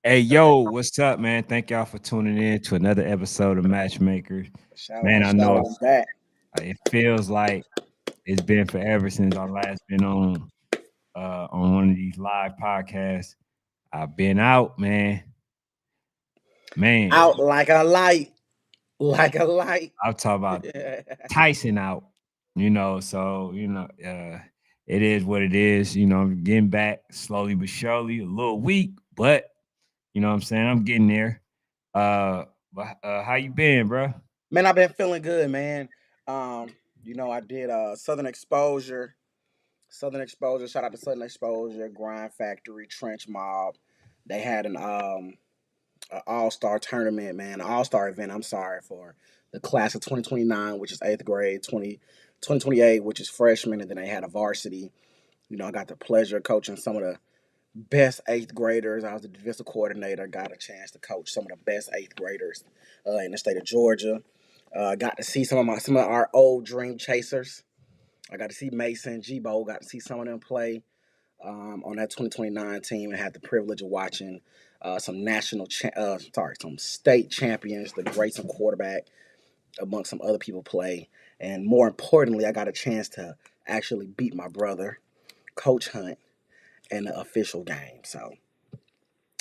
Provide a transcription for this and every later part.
Hey, yo, what's up, man? Thank y'all for tuning in to another episode of Matchmakers. Shout, Man, I know shout back. it feels like it's been forever since I last been on one of these live podcasts. I've been out, man. Man, Out like a light. Like a light. I'll talk about Tyson out, it is what it is. I'm getting back slowly but surely, a little weak, but what I'm saying? I'm getting there. How you been, bro? Man, I've been feeling good, man. Um, I did Southern Exposure. Southern Exposure, shout out to Southern Exposure, Grind Factory, Trench Mob. They had an all-star tournament, man, an all-star event, I'm sorry, for the class of 2029, which is 8th grade, 2028, which is freshman, and then they had a varsity. I got the pleasure of coaching some of the best eighth graders. I was the defensive coordinator. Got a chance to coach some of the best eighth graders in the state of Georgia. Got to see some of our old dream chasers. I got to see Mason, G-Bo. Got to see some of them play on that 2029 team, and had the privilege of watching some state champions, the Grayson quarterback, amongst some other people play. And more importantly, I got a chance to actually beat my brother, Coach Hunt, in the official game. So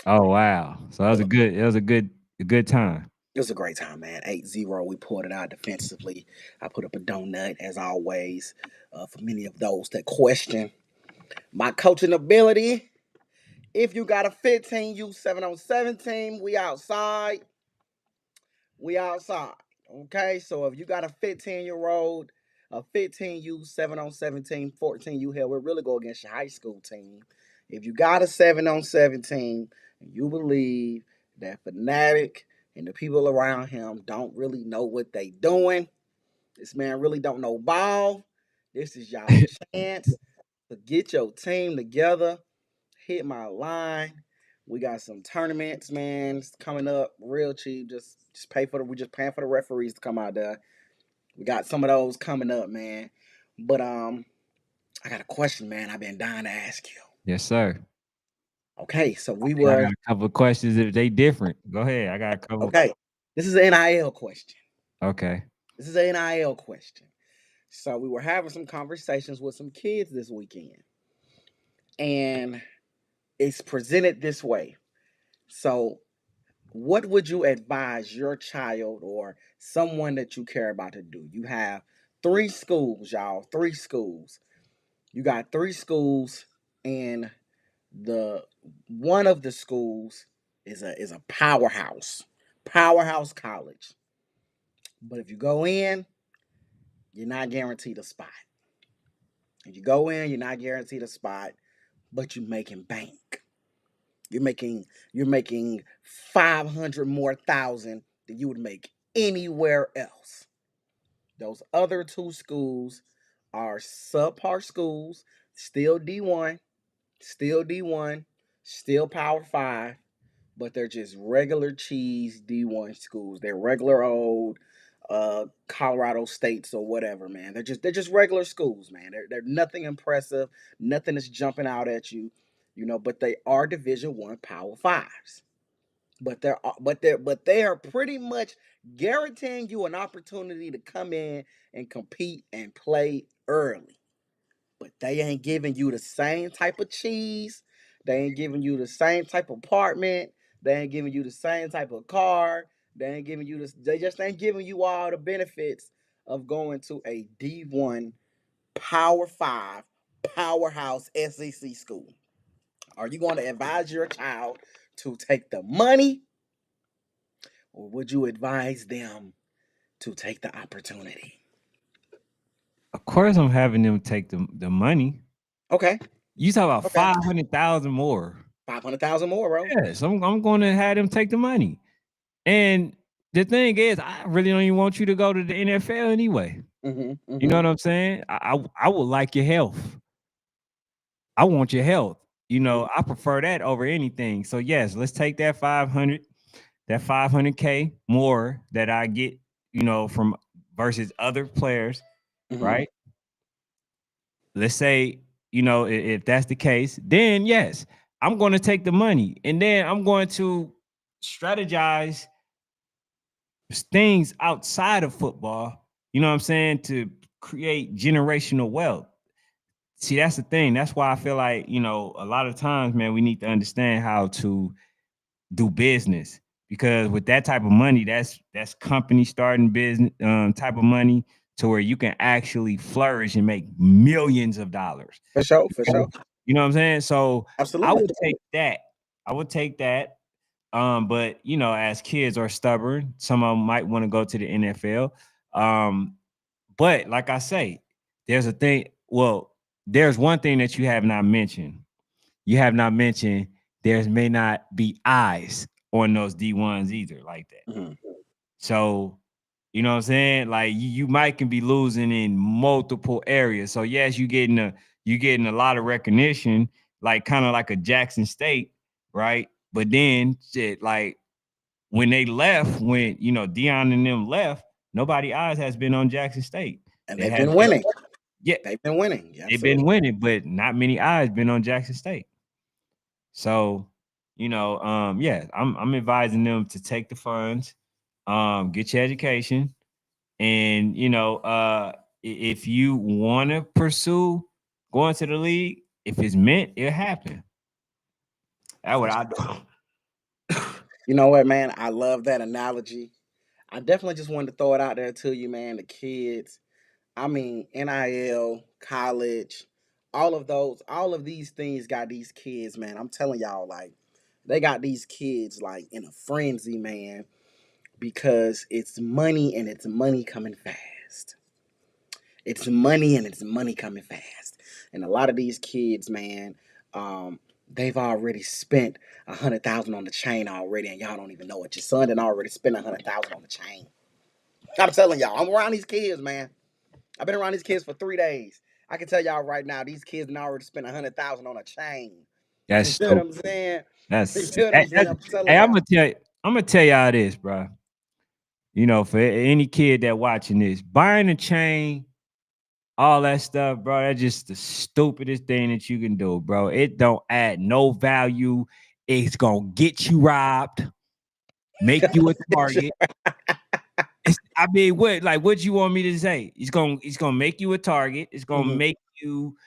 Oh wow! So that was a good time. it was a great time, man. 8-0. We pulled it out defensively. I put up a donut, as always, for many of those that question my coaching ability. If you got a 15U 7-on-7 team, we outside. We outside. Okay? So if you got a 15-year-old, a 15U 7-on-7 team, 14U, hell, we'll really go against your high school team. If you got a 7-on-7 team and you believe that Fanatic and the people around him don't really know what they doing, this man really don't know ball, this is y'all chance to get your team together, hit my line. We got some tournaments, man, coming up real cheap. Just pay for we just paying for the referees to come out there. We got some of those coming up, man. But I got a question, man. I've been dying to ask you. Yes, sir. Okay, so we I were got a couple of questions if they different. Go ahead. I got a couple. okay. This is an NIL question. Okay. This is an NIL question. So we were having some conversations with some kids this weekend, and it's presented this way. So, what would you advise your child or someone that you care about to do? You have three schools, y'all. Three schools. You got three schools, and the one of the schools is a powerhouse college. But if you go in, you're not guaranteed a spot. If you go in, you're not guaranteed a spot, but you're making bank. You're making 500 more thousand than you would make anywhere else. Those other two schools are subpar schools, still D1, still D1, still Power 5, but they're just regular cheese D1 schools. They're regular old Colorado states or whatever, man. They're just regular schools, man. They're nothing impressive, nothing is jumping out at you, but they are Division 1 Power 5s. But they are pretty much guaranteeing you an opportunity to come in and compete and play early. But they ain't giving you the same type of cheese. They ain't giving you the same type of apartment. They ain't giving you the same type of car. They ain't giving you this. They just ain't giving you all the benefits of going to a D1 Power 5 powerhouse SEC school. Are you going to advise your child to take the money, or would you advise them to take the opportunity? Of course, I'm having them take the money. Okay. You talk about Okay. 500,000 more. 500,000 more, bro. Yes, I'm going to have them take the money. And the thing is, I really don't even want you to go to the NFL anyway. Mm-hmm. You know Mm-hmm. what I'm saying? I would like your health. I want your health. I prefer that over anything. So yes, let's take that 500K more that I get, from versus other players, Mm-hmm. right? Let's say, if that's the case, then yes, I'm going to take the money and then I'm going to strategize things outside of football, you know what I'm saying, to create generational wealth. See, that's the thing. That's why I feel like, a lot of times, man, we need to understand how to do business, because with that type of money, that's company starting business type of money, to where you can actually flourish and make millions of dollars. For sure, for sure. You know what I'm saying? So I Absolutely. would take that. I would take that. But as kids are stubborn, some of them might want to go to the NFL. Um, but like I say, there's a thing. Well, there's one thing that you have not mentioned. You have not mentioned there may not be eyes on those D1s either, like that. Hmm. So, you know what I'm saying? Like you might can be losing in multiple areas. So yes, you getting a lot of recognition, like kind of like a Jackson State, right? But then shit, like when they left, when Dion and them left, nobody eyes has been on Jackson State. And It they've has been been, winning. yeah, They've been winning. Yeah, they've been absolutely. winning, but not many eyes been on Jackson State. So, yeah, I'm advising them to take the funds, get your education, and if you want to pursue going to the league, if it's meant, it'll happen. That's For what I sure. do. You know what, man? I love that analogy. I definitely just wanted to throw it out there to you, man. The kids, I mean, NIL, college, all of these things got these kids, man. I'm telling y'all, like, they got these kids like in a frenzy, man, because it's money and it's money coming fast. It's money and it's money coming fast. And a lot of these kids, man, they've already spent 100,000 on the chain already, and y'all don't even know it. Your son done already spent 100,000 on the chain. I'm telling y'all, I'm around these kids, man. I've been around these kids for 3 days. I can tell y'all right now, these kids done already spent 100,000 on a chain. That's You feel what I'm stupid. saying? You That's feel what I'm saying? I'm telling hey, I'm y'all. gonna tell you, y'all this, bro. For any kid that watching this, buying a chain, all that stuff, bro, that's just the stupidest thing that you can do, bro. It don't add no value. It's gonna get you robbed, make you a target. I mean, what you want me to say? It's gonna make you a target. It's gonna Mhm. make you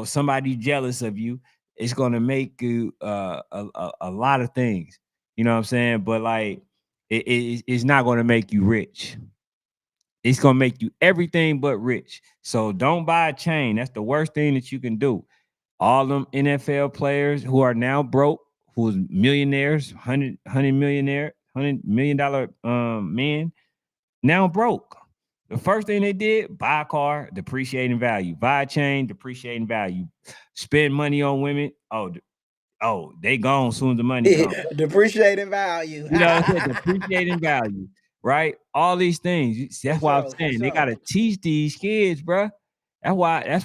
somebody jealous of you. It's gonna make you a lot of things. You know what I'm saying? But like it's not gonna make you rich. It's gonna make you everything but rich. So don't buy a chain. That's the worst thing that you can do. All them NFL players who are now broke, who's millionaires, hundred millionaire, $100 million men, now broke. The first thing they did, buy a car, depreciating value, buy a chain, depreciating value, spend money on women. Oh, they gone soon as the money come. Depreciating value. You know what I'm saying? Depreciating value, right? All these things. For That's why I'm sure, for saying they sure. gotta teach these kids, bro. That's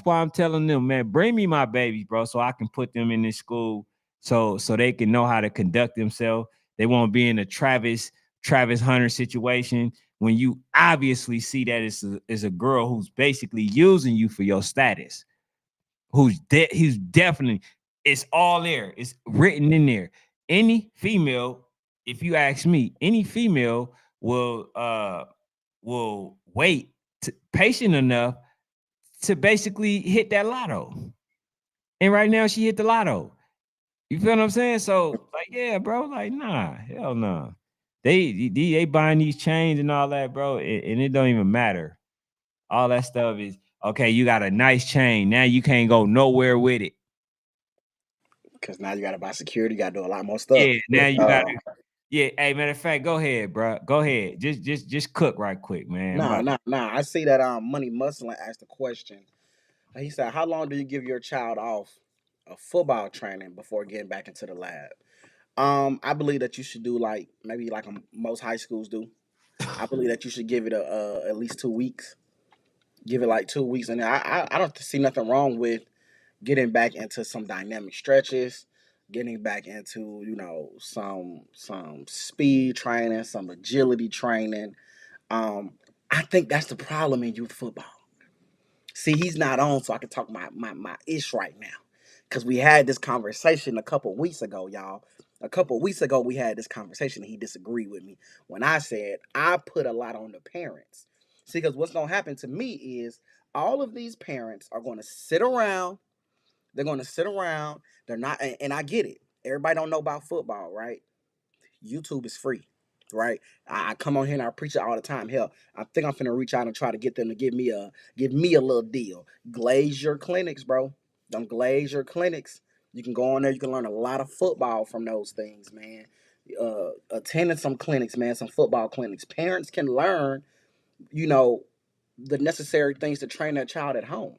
why I'm telling them, man, bring me my babies, bro, so I can put them in this school so they can know how to conduct themselves. They won't be in a Travis Hunter situation when you obviously see that it's a girl who's basically using you for your status, who's definitely, it's all there. It's written in there. Any female, if you ask me, any female will wait patient enough to basically hit that lotto. And right now she hit the lotto. You feel what I'm saying? So like, yeah, bro, like nah, hell no. They buying these chains and all that, bro, and it don't even matter. All that stuff is okay. You got a nice chain. Now you can't go nowhere with it. Because now you got to buy security. You got to do a lot more stuff. Yeah, now you got Uh, to. Yeah, hey, matter of fact, go ahead, bro. Go ahead. Just cook right quick, man. I'm nah, about nah, nah. I see that Money Muscle asked a question. He said, "How long do you give your child off of football training before getting back into the lab?" I believe that you should do like maybe like most high schools do. I believe that you should give it at least 2 weeks. Give it like 2 weeks, and I don't see nothing wrong with getting back into some dynamic stretches, getting back into some speed training, some agility training. Um, I think that's the problem in youth football. See, he's not on, so I can talk my ish right now. because we had this conversation a couple weeks ago, y'all. A couple weeks ago, we had this conversation. And he disagreed with me when I said I put a lot on the parents. See, because what's going to happen to me is all of these parents are going to sit around. They're going to sit around. They're not, and I get it. Everybody don't know about football, right? YouTube is free, right? I come on here and I preach it all the time. Hell, I think I'm finna reach out and try to get them to give me a little deal. Glaze your clinics, bro. Don't glaze your clinics. You can go on there. You can learn a lot of football from those things, man. Attending some clinics, man, some football clinics. Parents can learn, you know, the necessary things to train their child at home,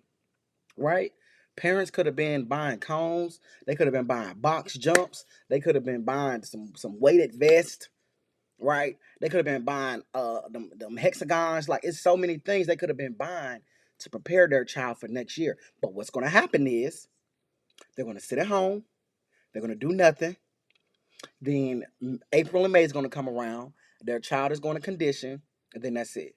right? Parents could have been buying cones. They could have been buying box jumps. They could have been buying some weighted vest, right? They could have been buying them hexagons. Like it's so many things they could have been buying to prepare their child for next year. But what's going to happen is they're going to sit at home. They're going to do nothing. Then April and May is going to come around. Their child is going to condition, and then that's it.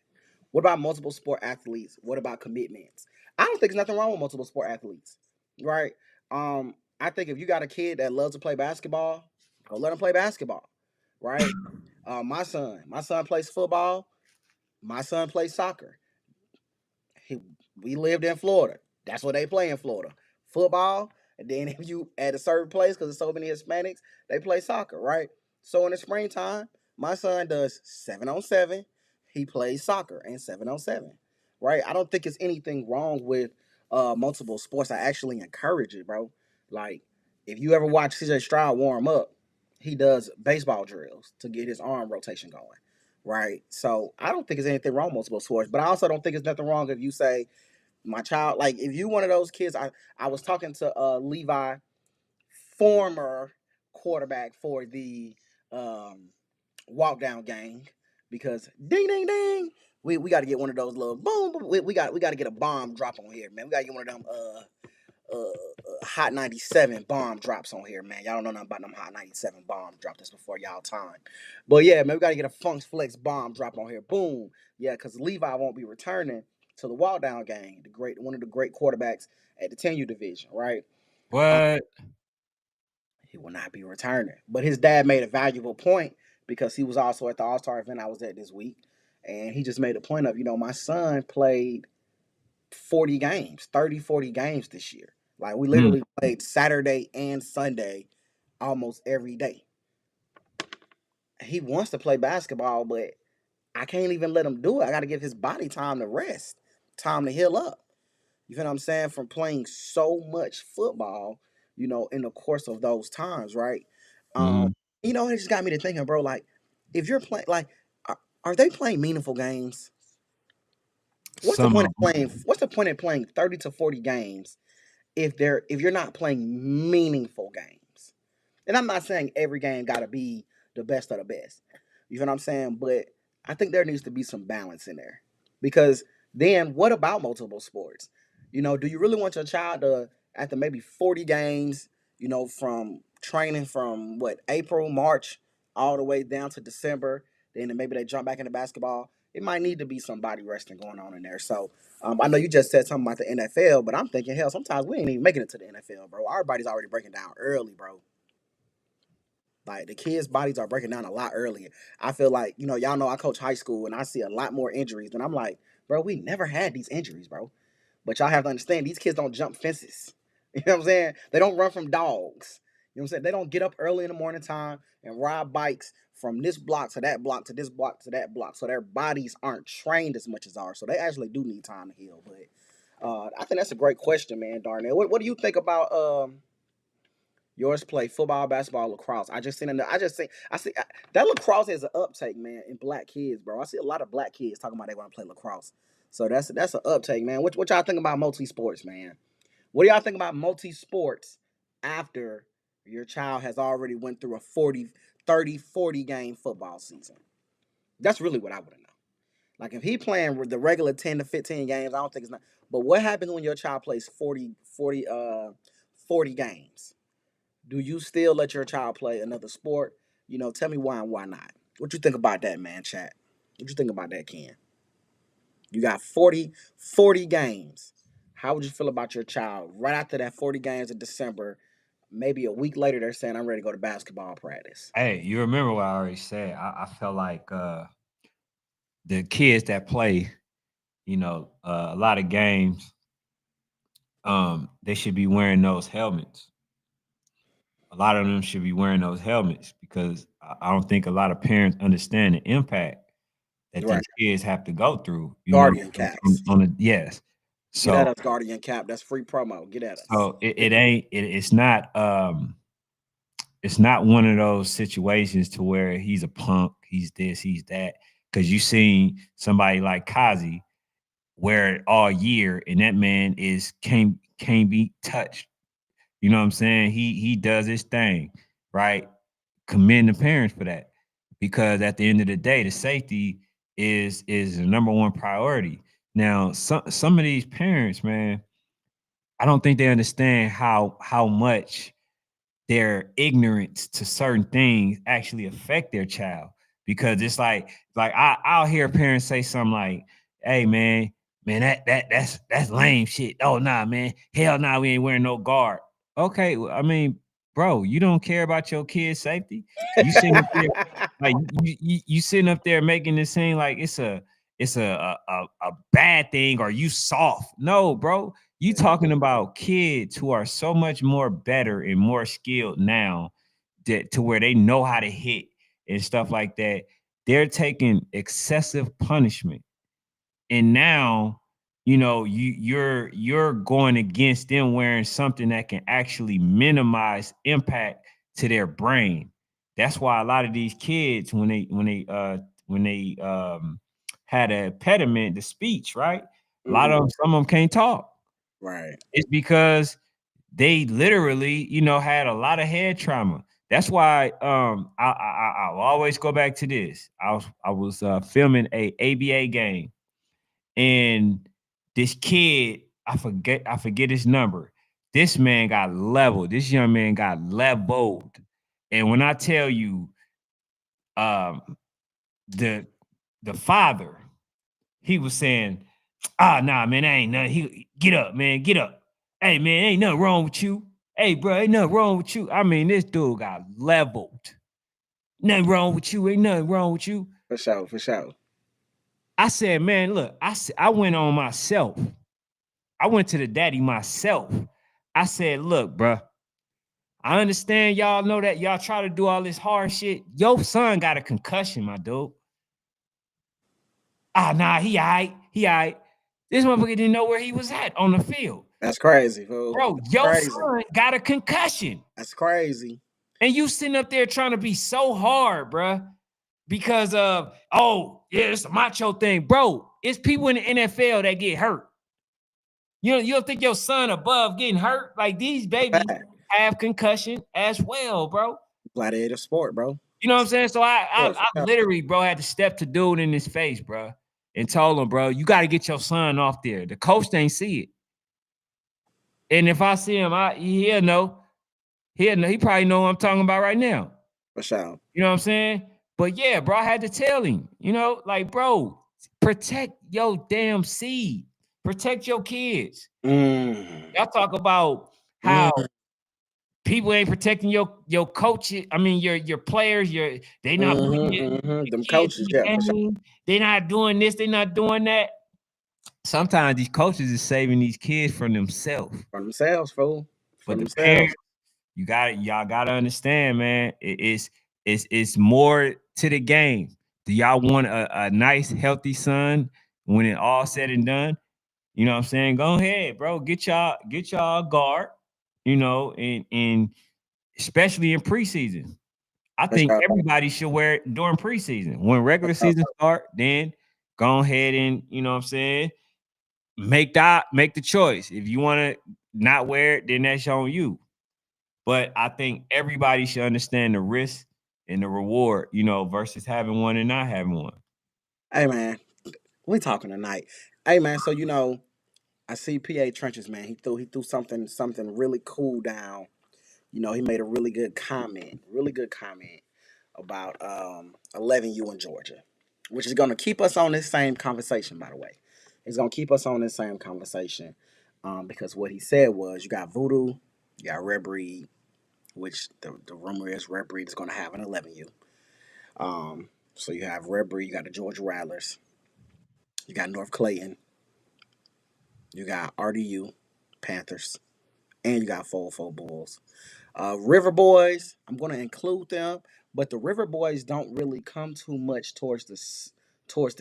What about multiple sport athletes? What about commitments? I don't think there's nothing wrong with multiple sport athletes, right? I think if you got a kid that loves to play basketball, go let him play basketball, right? My son plays football. My son plays soccer. He, we lived in Florida. That's what they play in Florida. Football, and then if you at a certain place, because there's so many Hispanics, they play soccer, right? So in the springtime, my son does 7-on-7. He plays soccer and 7-on-7, right? I don't think it's anything wrong with multiple sports. I actually encourage it, bro. Like if you ever watch CJ Stroud warm up, he does baseball drills to get his arm rotation going, right? So I don't think there's anything wrong with multiple sports, but I also don't think there's nothing wrong if you say my child, like if you one of those kids. I was talking to Levi, former quarterback for the um, walk down gang, because ding ding ding, we got to get one of those little boom. We got to get a bomb drop on here, man. We got to get one of them Hot 97 bomb drops on here, man. Y'all don't know nothing about them Hot 97 bomb drop. This before y'all time. But yeah, man, we gotta get a Funk Flex bomb drop on here. Boom. Yeah, because Levi won't be returning to the walk down game, one of the great quarterbacks at the 10U division, right? Um, What? he will not be returning. But his dad made a valuable point because he was also at the All-Star event I was at this week. And he just made a point of, my son played 40 games, 30, 40 games this year. Like we Mm. literally played Saturday and Sunday almost every day. He wants to play basketball, but I can't even let him do it. I got to give his body time to rest, time to heal up. You feel what I'm saying? From playing so much football, in the course of those times, right? Um, Mm. it just got me to thinking, bro, like, if you're playing, like, are they playing meaningful games? What's the Some point of of them. playing? What's the point of playing 30 to 40 games if you're not playing meaningful games? And I'm not saying every game got to be the best of the best. You know what I'm saying? But I think there needs to be some balance in there. Because then what about multiple sports? Do you really want your child to, after maybe 40 games, from training from what, April, March, all the way down to December, then maybe they jump back into basketball? It might need to be some body resting going on in there. So I know you just said something about the NFL, but I'm thinking, hell, sometimes we ain't even making it to the NFL, bro. Our body's already breaking down early, bro. Like the kids' bodies are breaking down a lot earlier. I feel like, y'all know I coach high school and I see a lot more injuries. And I'm like, bro, we never had these injuries, bro. But y'all have to understand these kids don't jump fences. You know what I'm saying? They don't run from dogs. You know what I'm saying? They don't get up early in the morning time and ride bikes from this block to that block to this block to that block. So their bodies aren't trained as much as ours. So they actually do need time to heal. But I think that's a great question, man, Darnell. What do you think about yours play football, basketball, lacrosse? I see that lacrosse is an uptake, man, in black kids, bro. I see a lot of black kids talking about they want to play lacrosse. So that's an uptake, man. What y'all think about multi sports, man? What do y'all think about multi sports after your child has already went through a 40, 30, 40 game football season? That's really what I want to know. Like if he playing with the regular 10 to 15 games, I don't think it's not. But what happens when your child plays 40 games? Do you still let your child play another sport? Tell me why and why not. What you think about that, man, chat? What you think about that, Ken? You got 40 games. how would you feel about your child right after that 40 games in December? Maybe a week later, they're saying, I'm ready to go to basketball practice. Hey, you remember what I already said? I felt like the kids that play, a lot of games, they should be wearing those helmets. A lot of them should be wearing those helmets because I don't think a lot of parents understand the impact that Right. these kids have to go through, Guardian caps. on a yes. Get at So us, Guardian Cap. That's free promo. Get at us. so it ain't it's not one of those situations to where he's a punk, he's this, he's that. Cause you seen somebody like Kazi wear it all year, and that man is can't be touched. You know what I'm saying? He does his thing, right? Commend the parents for that. Because at the end of the day, the safety is the number one priority. Now, some of these parents, man, I don't think they understand how much their ignorance to certain things actually affect their child, because it's like I'll hear parents say something like, hey man, that's lame shit. Oh nah, man, hell nah, we ain't wearing no guard. Okay, well, I mean, bro, you don't care about your kid's safety. You sitting up there like you sitting up there making this seem like it's a bad thing, or you soft. No, bro, you talking about kids who are so much more better and more skilled now, that to where they know how to hit and stuff like that. They're taking excessive punishment, and now you're going against them wearing something that can actually minimize impact to their brain. That's why a lot of these kids, when they had a impediment to speech, right? A lot Hmm. of them, some of them can't talk. Right. It's because they literally, had a lot of head trauma. That's why I'll always go back to this. I was filming a ABA game, and this kid, I forget his number. This man got leveled. This young man got leveled. And when I tell you, um, the the father, he was saying, nah, man, that ain't nothing. He get up, man, get up. Hey, man, ain't nothing wrong with you. Hey, bro, ain't nothing wrong with you. I mean, this dude got leveled. Nothing wrong with you. Ain't nothing wrong with you. For sure. For sure. I said, man, look, I went on myself. I went to the daddy myself. I said, look, bro, I understand y'all know that y'all try to do all this hard shit. Your son got a concussion, my dude. Nah, he all right. He all right. This motherfucker didn't know where he was at on the field. That's crazy, fool. Bro, That's your crazy. son got a concussion. That's crazy. And you sitting up there trying to be so hard, bro, because of, oh, yeah, it's a macho thing. Bro, it's people in the NFL that get hurt. You don't think your son above getting hurt? Like, these babies Fact. have concussion as well, bro. Gladiator sport, bro. You know what I'm saying? So I I, Sport for I sure. literally, bro, had to step to dude in his face, bro, and told him, bro, you got to get your son off there. The coach ain't see it. And if I see him, he'll know. He'll know. He probably know what I'm talking about right now. For sure. You know what I'm saying? But yeah, bro, I had to tell him, like, bro, protect your damn seed. Protect your kids. Mm. Y'all talk about how Mm. people ain't protecting your coaches. I mean, your players. They not putting your Them kids in coaches, the yeah, for sure. game. They not doing this. They not doing that. Sometimes these coaches is saving these kids from themselves. For themselves, fool. For But the parents, themselves. y'all gotta understand, man. It's more to the game. Do y'all want a nice, healthy son when it all said and done? You know what I'm saying? Go ahead, bro. Get y'all a guard, and especially in preseason. I For think sure. everybody should wear it during preseason. When For regular sure. season start, then go ahead and what I'm saying, make the choice. If you want to not wear it, then that's on you. But I think everybody should understand the risk and the reward, versus having one and not having one. Hey man, we talking tonight. Hey man, so I see PA Trenches, man. He threw something really cool down. He made a really good comment about 11U in Georgia, which is gonna keep us on this same conversation. By the way, it's gonna keep us on this same conversation. because what he said was you got Voodoo, you got Red Breed, which the rumor is Red Breed is going to have an 11U. So you have Red Breed, you got the Georgia Rattlers, you got North Clayton, you got RDU Panthers, and you got Fofo Bulls. River Boys, I'm going to include them, but the River Boys don't really come too much towards the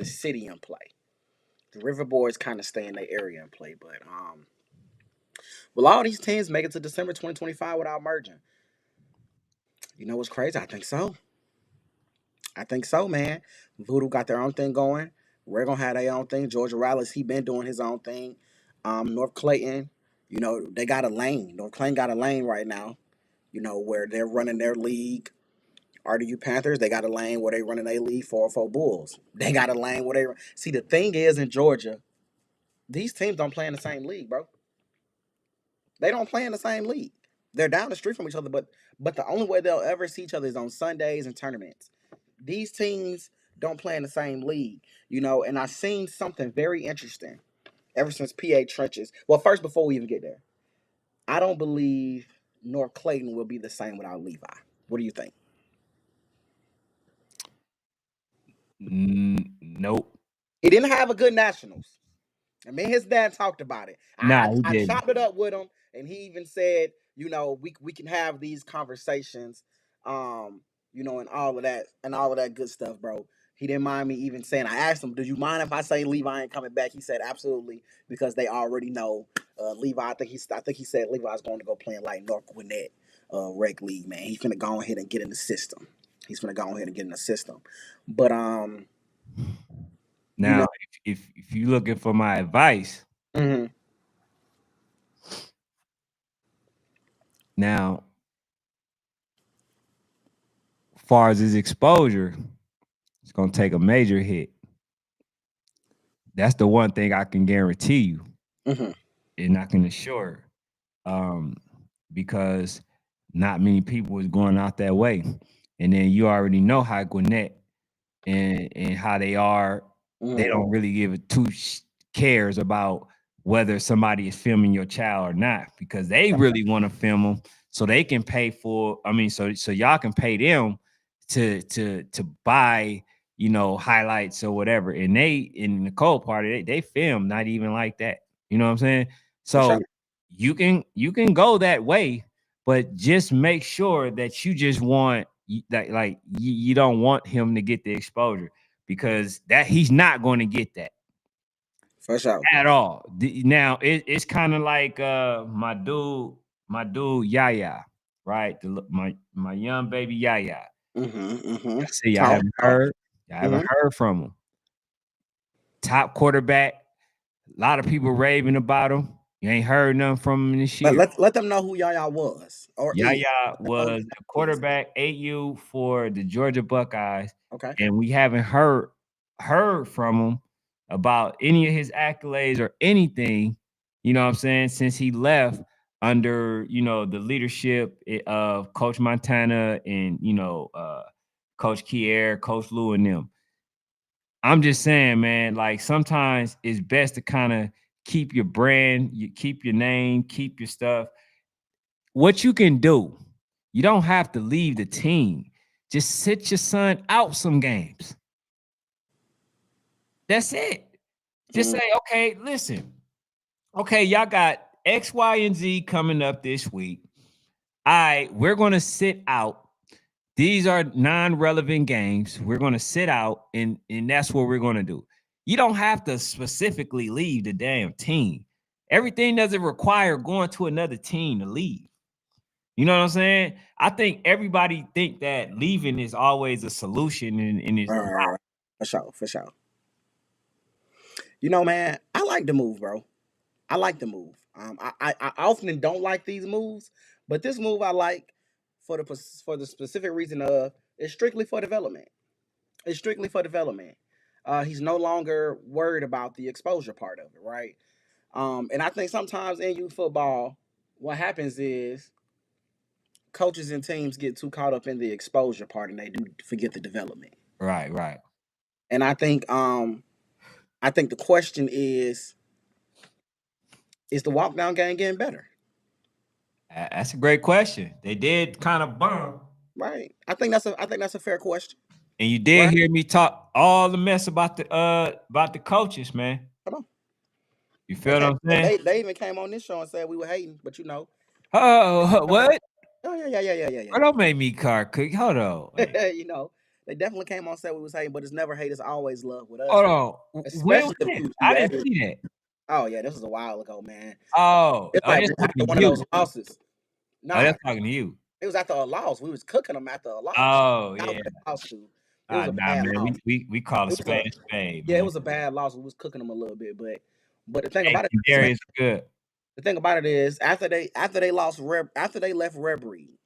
city and play. The River Boys kind of stay in their area and play, but will all these teams make it to December 2025 without merging? You know what's crazy? I think so. I think so, man. Voodoo got their own thing going. We're gonna have their own thing. Georgia Rallis, he been doing his own thing. North Clayton, they got a lane. North Clayton got a lane right now. Where they're running their league. RDU Panthers, they got a lane where they running their league. 404 Bulls, they got a lane where they see. The thing is, in Georgia, these teams don't play in the same league, bro. They don't play in the same league. They're down the street from each other, but the only way they'll ever see each other is on Sundays and tournaments. These teams don't play in the same league, and I've seen something very interesting ever since PA Trenches. Well, first, before we even get there, I don't believe North Clayton will be the same without Levi. What do you think? Nope. He didn't have a good nationals. I mean, his dad talked about it. Nah, I, he I, I didn't. chopped it up with him, and he even said, we can have these conversations, and all of that good stuff, bro. He didn't mind me even saying. I asked him, "Do you mind if I say Levi ain't coming back?" He said, "Absolutely," because they already know Levi. I think he said Levi's going to go playing like North Gwinnett, rec league. Man, he's gonna go ahead and get in the system. He's gonna go ahead and get in the system. But you Now, know, if you looking for my advice, mhm, now, as far as his exposure, it's gonna take a major hit. That's the one thing I can guarantee you, mhm, and I can assure, um, because not many people is going out that way. And then you already know how Gwinnett and how they are. They mhm, don't really give it two cares about whether somebody is filming your child or not, because they really want to film them so they can pay for. I mean, so y'all can pay them to buy highlights or whatever. And they in the cold part, they film not even like that. You know what I'm saying? for sure. So you can go that way, but just make sure that you just want that, like you don't want him to get the exposure, because that he's not going to get that For sure. at all. Now it's kind of like my dude Yaya, right? My young baby Yaya. I see y'all Talk, haven't talk. heard. Y'all haven't Mhm. heard from him. Top quarterback. A lot of people raving about him. You ain't heard nothing from him this Let, year. let let them know who Yaya was or is. Yaya Let them know who was the Yaya is. quarterback 8U for the Georgia Buckeyes, Okay. and we haven't heard from him about any of his accolades or anything. You know what I'm saying? Since he left under the leadership of Coach Montana and Coach Kier, Coach Lou, and them. I'm just saying, man. Like sometimes it's best to kind of keep your brand, you keep your name, keep your stuff. What you can do, you don't have to leave the team. Just sit your son out some games. That's it. Just Mhm. say, okay, listen, okay, y'all got X, Y, and Z coming up this week. All right, we're going to sit out. These are non-relevant games. We're going to sit out, and that's what we're going to do. You don't have to specifically leave the damn team. Everything doesn't require going to another team to leave. You know what I'm saying? I think everybody think that leaving is always a solution, and it's All right, all right. For sure, for sure. Man, I like the move, bro. I like the move. I often don't like these moves, but this move I like for the specific reason of it's strictly for development. It's strictly for development. He's no longer worried about the exposure part of it, right? And I think sometimes in youth football, what happens is coaches and teams get too caught up in the exposure part and they do forget the development. right, right. And I think the question is Is the walk down game getting better? That's a great question. They did kind of bump, Right. I think that's a fair question. and you did Right. hear me talk all the mess about the coaches, man. Come on. You feel what I'm saying? They even came on this show and said we were hating, but you know. Oh, what? Oh yeah. Bro, don't make me car cook. Hold on. Wait. You know, they definitely came on and said we was hating, but it's never hate, it's always love with us. Hold on. When was Especially if this? I QA. didn't see that. Oh yeah, this was a while ago, man. Oh, It's oh, like that's talking after to one of those you. losses. Oh, Nah, that's talking to you. it was after a loss. We was cooking them after a loss. Oh, Now yeah. we lost to. It was a Nah, bad man. loss. We call It was a a spade, Yeah, it man. was a bad loss. We was cooking them a little bit, but the thing Hey, about it is, man, Darius good. the thing about it is after they lost after they left Reb Reed,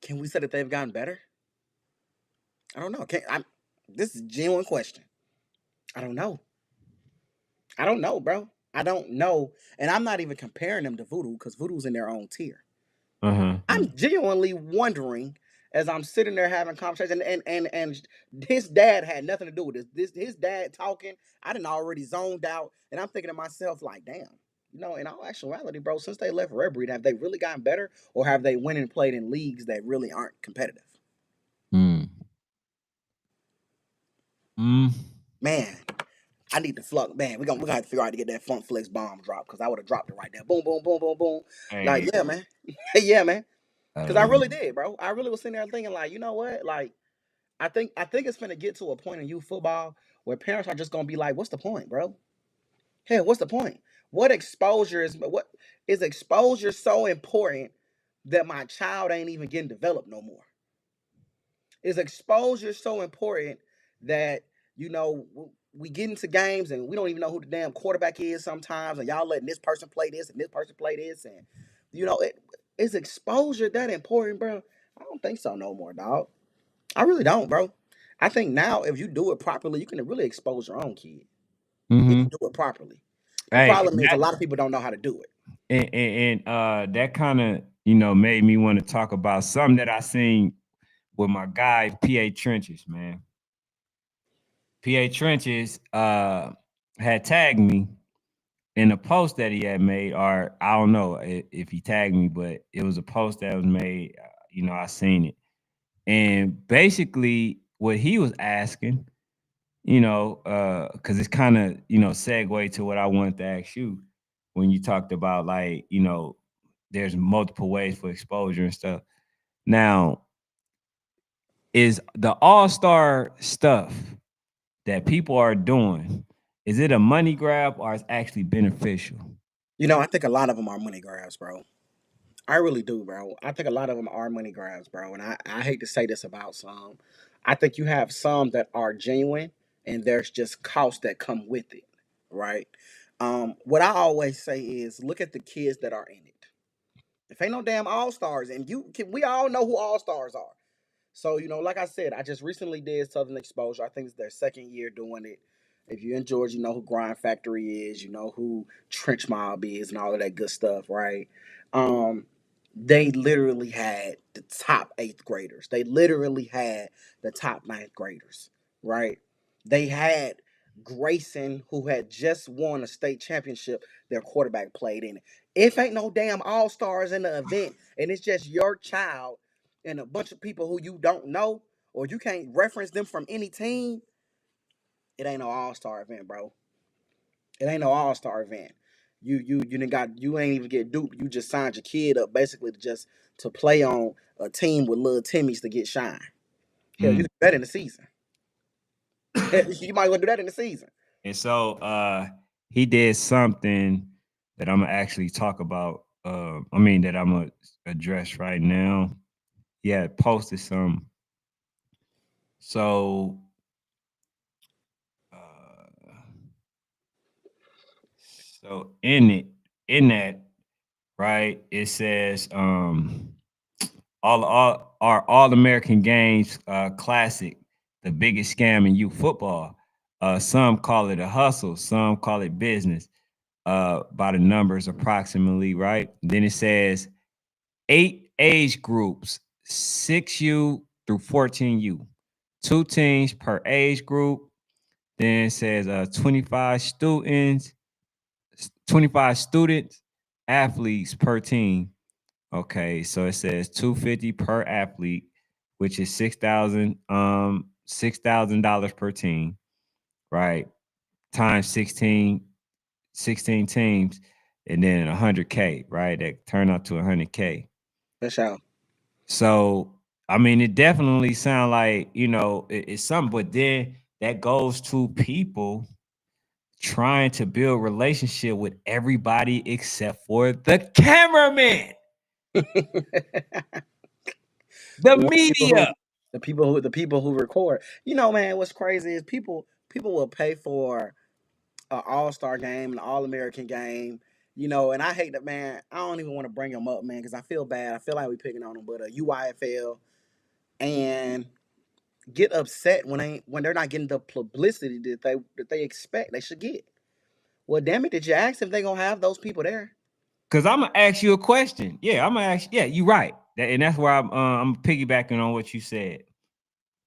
can we say that they've gotten better? I don't know. Can I? This is a genuine question. I don't know. I don't know, bro. I don't know, and I'm not even comparing them to Voodoo because Voodoo's in their own tier. Uh-huh. I'm genuinely wondering as I'm sitting there having a conversation, and his dad had nothing to do with this. His dad talking, I didn't already zoned out, and I'm thinking to myself like, damn, you know, in all actuality, bro, since they left Red Breed, have they really gotten better, or have they went and played in leagues that really aren't competitive? Mm. Mm. Man, I need to flunk. Man, we gonna have to figure out how to get that funk flex bomb drop because I would have dropped it right there. Boom, boom, boom, boom, boom. Like, Hey, yeah, man, yeah, man. Because I uh, really did, bro. I really was sitting there thinking, like, you know what, like. I think it's gonna get to a point in youth football where parents are just gonna be like, "What's the point, bro? Hey, what's the point? What is exposure so important that my child ain't even getting developed no more? Is exposure so important that you know we get into games and we don't even know who the damn quarterback is sometimes, and y'all letting this person play this and this person play this, and you know is exposure that important, bro? I don't think so no more, dog. I really don't, bro. I think now if you do it properly, you can really expose your own kid if you mm-hmm. do it properly. The Hey, problem is a lot of people don't know how to do it. that kind of made me want to talk about something that I seen with my guy PA Trenches, man. PA Trenches had tagged me in a post that he had made, or I don't know if he tagged me, but it was a post that was made. I seen it, and basically what he was asking, because it's kind of segue to what I wanted to ask you when you talked about, like, there's multiple ways for exposure and stuff. Now, is the all star stuff that people are doing, is it a money grab or is actually beneficial? You know, I think a lot of them are money grabs, bro. I really do, bro. I think a lot of them are money grabs, bro. And I hate to say this about some. I think you have some that are genuine and there's just costs that come with it, right? What I always say is look at the kids that are in it. If ain't no damn all stars, and we all know who all stars are. So, you know, like I said, I just recently did Southern Exposure. I think it's their second year doing it. If you're in Georgia, you know who Grind Factory is, you know who Trench Mob is, and all of that good stuff, right? Um, they literally had the top eighth graders. They literally had the top ninth graders, right? They had Grayson, who had just won a state championship. Their quarterback played in it. If ain't no damn all stars in the event, and it's just your child and a bunch of people who you don't know or you can't reference them from any team, it ain't no all star event, bro. It ain't no all star event. You didn't got you ain't even get duped. You just signed your kid up basically to play on a team with little Timmys to get shine. Hell, you Mm. can do that in the season. You might want to do that in the season. And so he did something that I'm gonna actually talk about. That I'm gonna address right now. He had posted some. So, uh, in that, right, it says all our All American Games classic, the biggest scam in youth football. Some call it a hustle, some call it business. By the numbers approximately, right? Then it says 8 age groups, 6U through 14U, 2 teams per age group. Then it says 25 students, 25 students, athletes per team. Okay, so it says 250 per athlete, which is 6,000 $6,000 per team, right? Times 16 teams, and then 100K, right? That turn out to 100K. For sure. So I mean, it definitely sounds like, it's something, but then that goes to people trying to build relationship with everybody except for the cameraman, the Or people who media. the people who record. You know, man, what's crazy is people will pay for an all-star game, an all-American game. You know, and I hate that, man. I don't even want to bring them up, man, because I feel bad. I feel like we picking on them, but a UIFL and get upset when they're not getting the publicity that they expect they should get. Well, damn it, did you ask if they gonna have those people there? Cause I'm gonna ask you a question. Yeah, I'm gonna ask. Yeah, you're right, and that's where I'm piggybacking on what you said.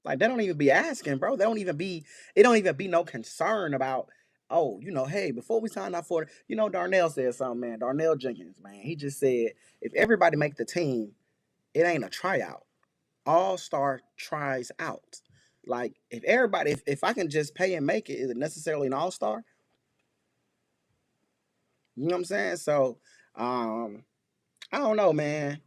Like they don't even be asking, bro. They don't even be. It don't even be no concern about. Oh, hey, before we sign up for it, Darnell said something, man. Darnell Jenkins, man. He just said if everybody make the team, it ain't a tryout. All star tries out. Like if everybody, if I can just pay and make it, is it necessarily an all star? You know what I'm saying? So, um, I don't know, man.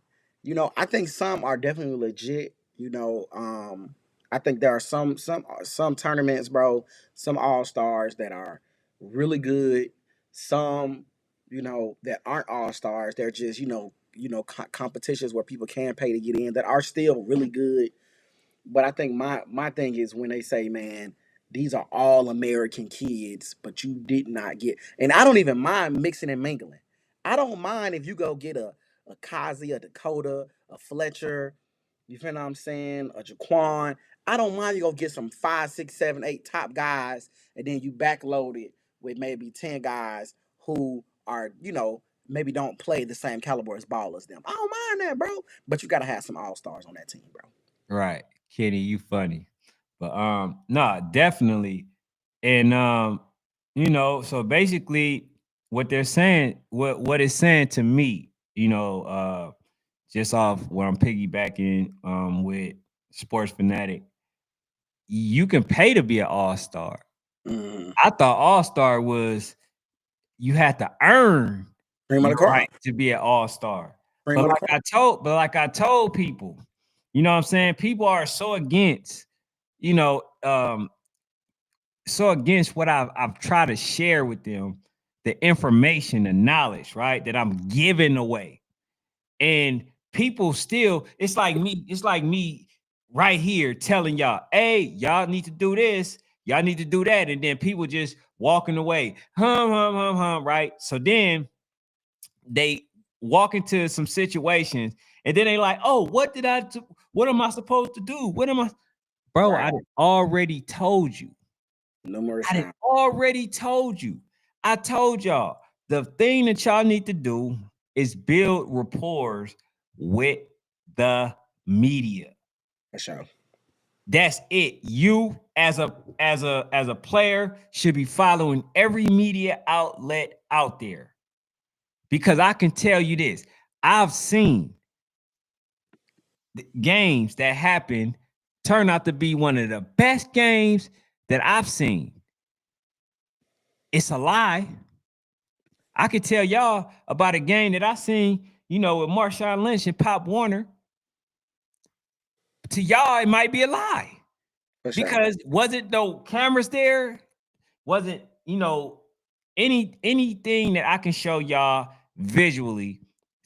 I think some are definitely legit. I think there are some tournaments, bro, some all stars that are really good. Some, that aren't all stars. They're just competitions where people can pay to get in that are still really good. But I think my thing is when they say, man, these are all American kids, but you did not get. And I don't even mind mixing and mingling. I don't mind if you go get a Kazi, a Dakota, a Fletcher. You feel what I'm saying? A Jaquan. I don't mind you go get some 5, 6, 7, 8 top guys, and then you backload it with maybe 10 guys who are maybe don't play the same caliber as ball as them. I don't mind that, bro. But you gotta have some all stars on that team, bro. Right, Kenny, you funny, but nah, definitely, and so basically, what they're saying, what it's saying to me, just off where I'm piggybacking with Sports Fanatic, you can pay to be an all star. Mm. I thought all star was you had to earn Cream of the your right crop. to be an all-star. Cream But of the like crop. I told people, you know what I'm saying? People are you know, um, so against what I've tried to share with them, the information, the knowledge, right? That I'm giving away. And people still, it's like me right here telling y'all, hey, y'all need to do this, y'all need to do that. And then people just walking away, right? So then they walk into some situations and then they like, oh, what did I do? What am I supposed to do? What am I? Bro, Right. I already told you. Numerous I done times. already told you. I told y'all the thing that y'all need to do is build rapport with the media. For sure. That's it. You as a player should be following every media outlet out there because I can tell you this. I've seen games that happen turn out to be one of the best games that I've seen. It's a lie. I could tell y'all about a game that I seen, with Marshawn Lynch and Pop Warner. To y'all, it might be a lie For sure. because wasn't no cameras there? Wasn't anything that I can show y'all visually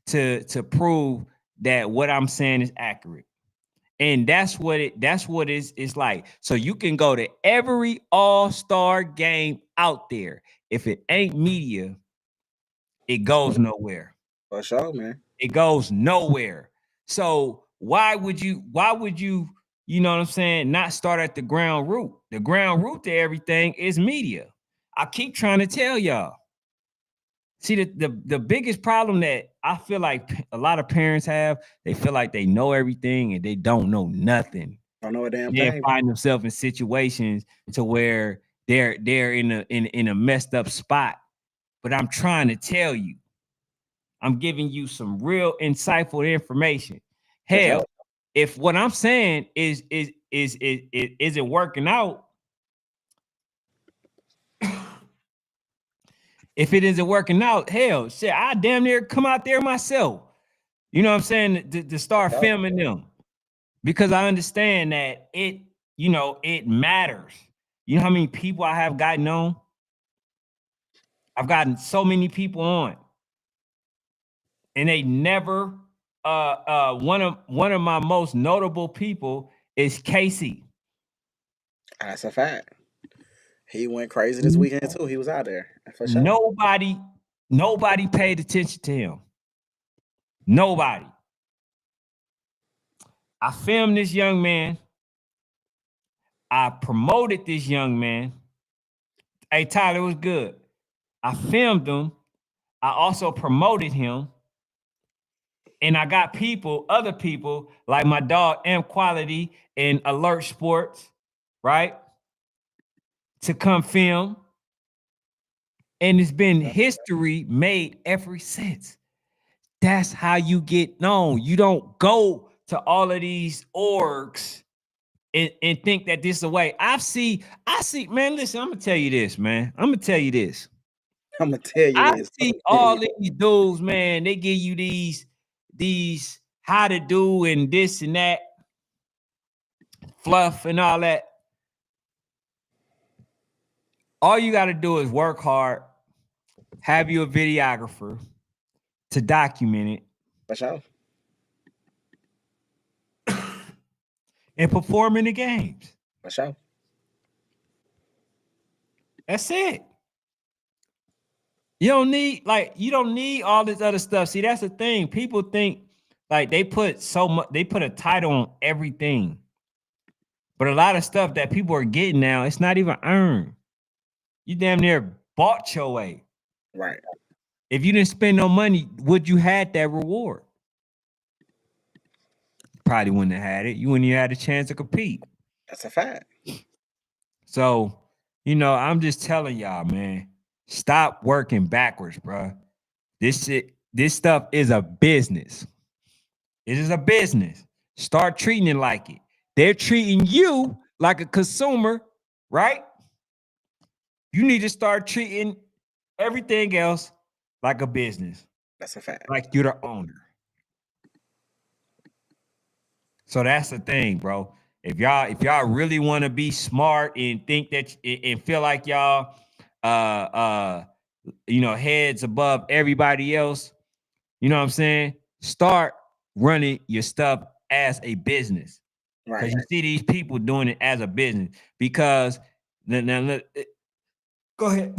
to prove that what I'm saying is accurate. And that's what it's like. So you can go to every all-star game out there. If it ain't media, it goes nowhere. For sure, man. It goes nowhere. So why would you, you know what I'm saying, not start at the ground root? The ground root to everything is media. I keep trying to tell y'all. See, the biggest problem that I feel like a lot of parents have, they feel like they know everything and they don't know nothing. Don't know a damn Then thing. find themselves in situations to where they're in a messed up spot but I'm trying to tell you. I'm giving you some real insightful information. For sure. Hell, if what I'm saying isn't working out, if it isn't working out, hell, shit, I damn near come out there myself. You know what I'm saying? To For start sure. filming them because I understand that it matters. You know how many people I have gotten on? I've gotten so many people on, and they never. One of my most notable people is Casey. That's a fact. He went crazy this weekend too. He was out there for sure. Nobody, nobody paid attention to him. Nobody. I filmed this young man. I promoted this young man. Hey, Tyler, was good. I filmed him. I also promoted him. And I got other people like my dog M Quality and Alert Sports, right? To come film. And it's been history made ever since. That's how you get known. You don't go to all of these orgs and think that this is the way. Man, listen, I'm gonna tell you this, man. I'm gonna tell you this. I'm gonna tell you I this. see all these dudes, man. They give you these how to do and this and that, fluff and all that. All you got to do is work hard, have you a videographer to document For sure. it, and perform in the games. For sure. That's it. You don't need all this other stuff. See, that's the thing. People think like they put so much, they put a title on everything. But a lot of stuff that people are getting now, it's not even earned. You damn near bought your way. Right. If you didn't spend no money, would you had that reward? Probably wouldn't have had it. You wouldn't even had a chance to compete. That's a fact. So, I'm just telling y'all, man, stop working backwards, bro. This stuff is a business. It is a business. Start treating it like it. They're treating you like a consumer, right? You need to start treating everything else like a business, That's a fact. like you're the owner. So that's the thing, bro. If y'all really want to be smart and think that and feel like y'all heads above everybody else, you know what I'm saying? Start running your stuff as a business. Because Right. you see these people doing it as a business. Because now, go ahead.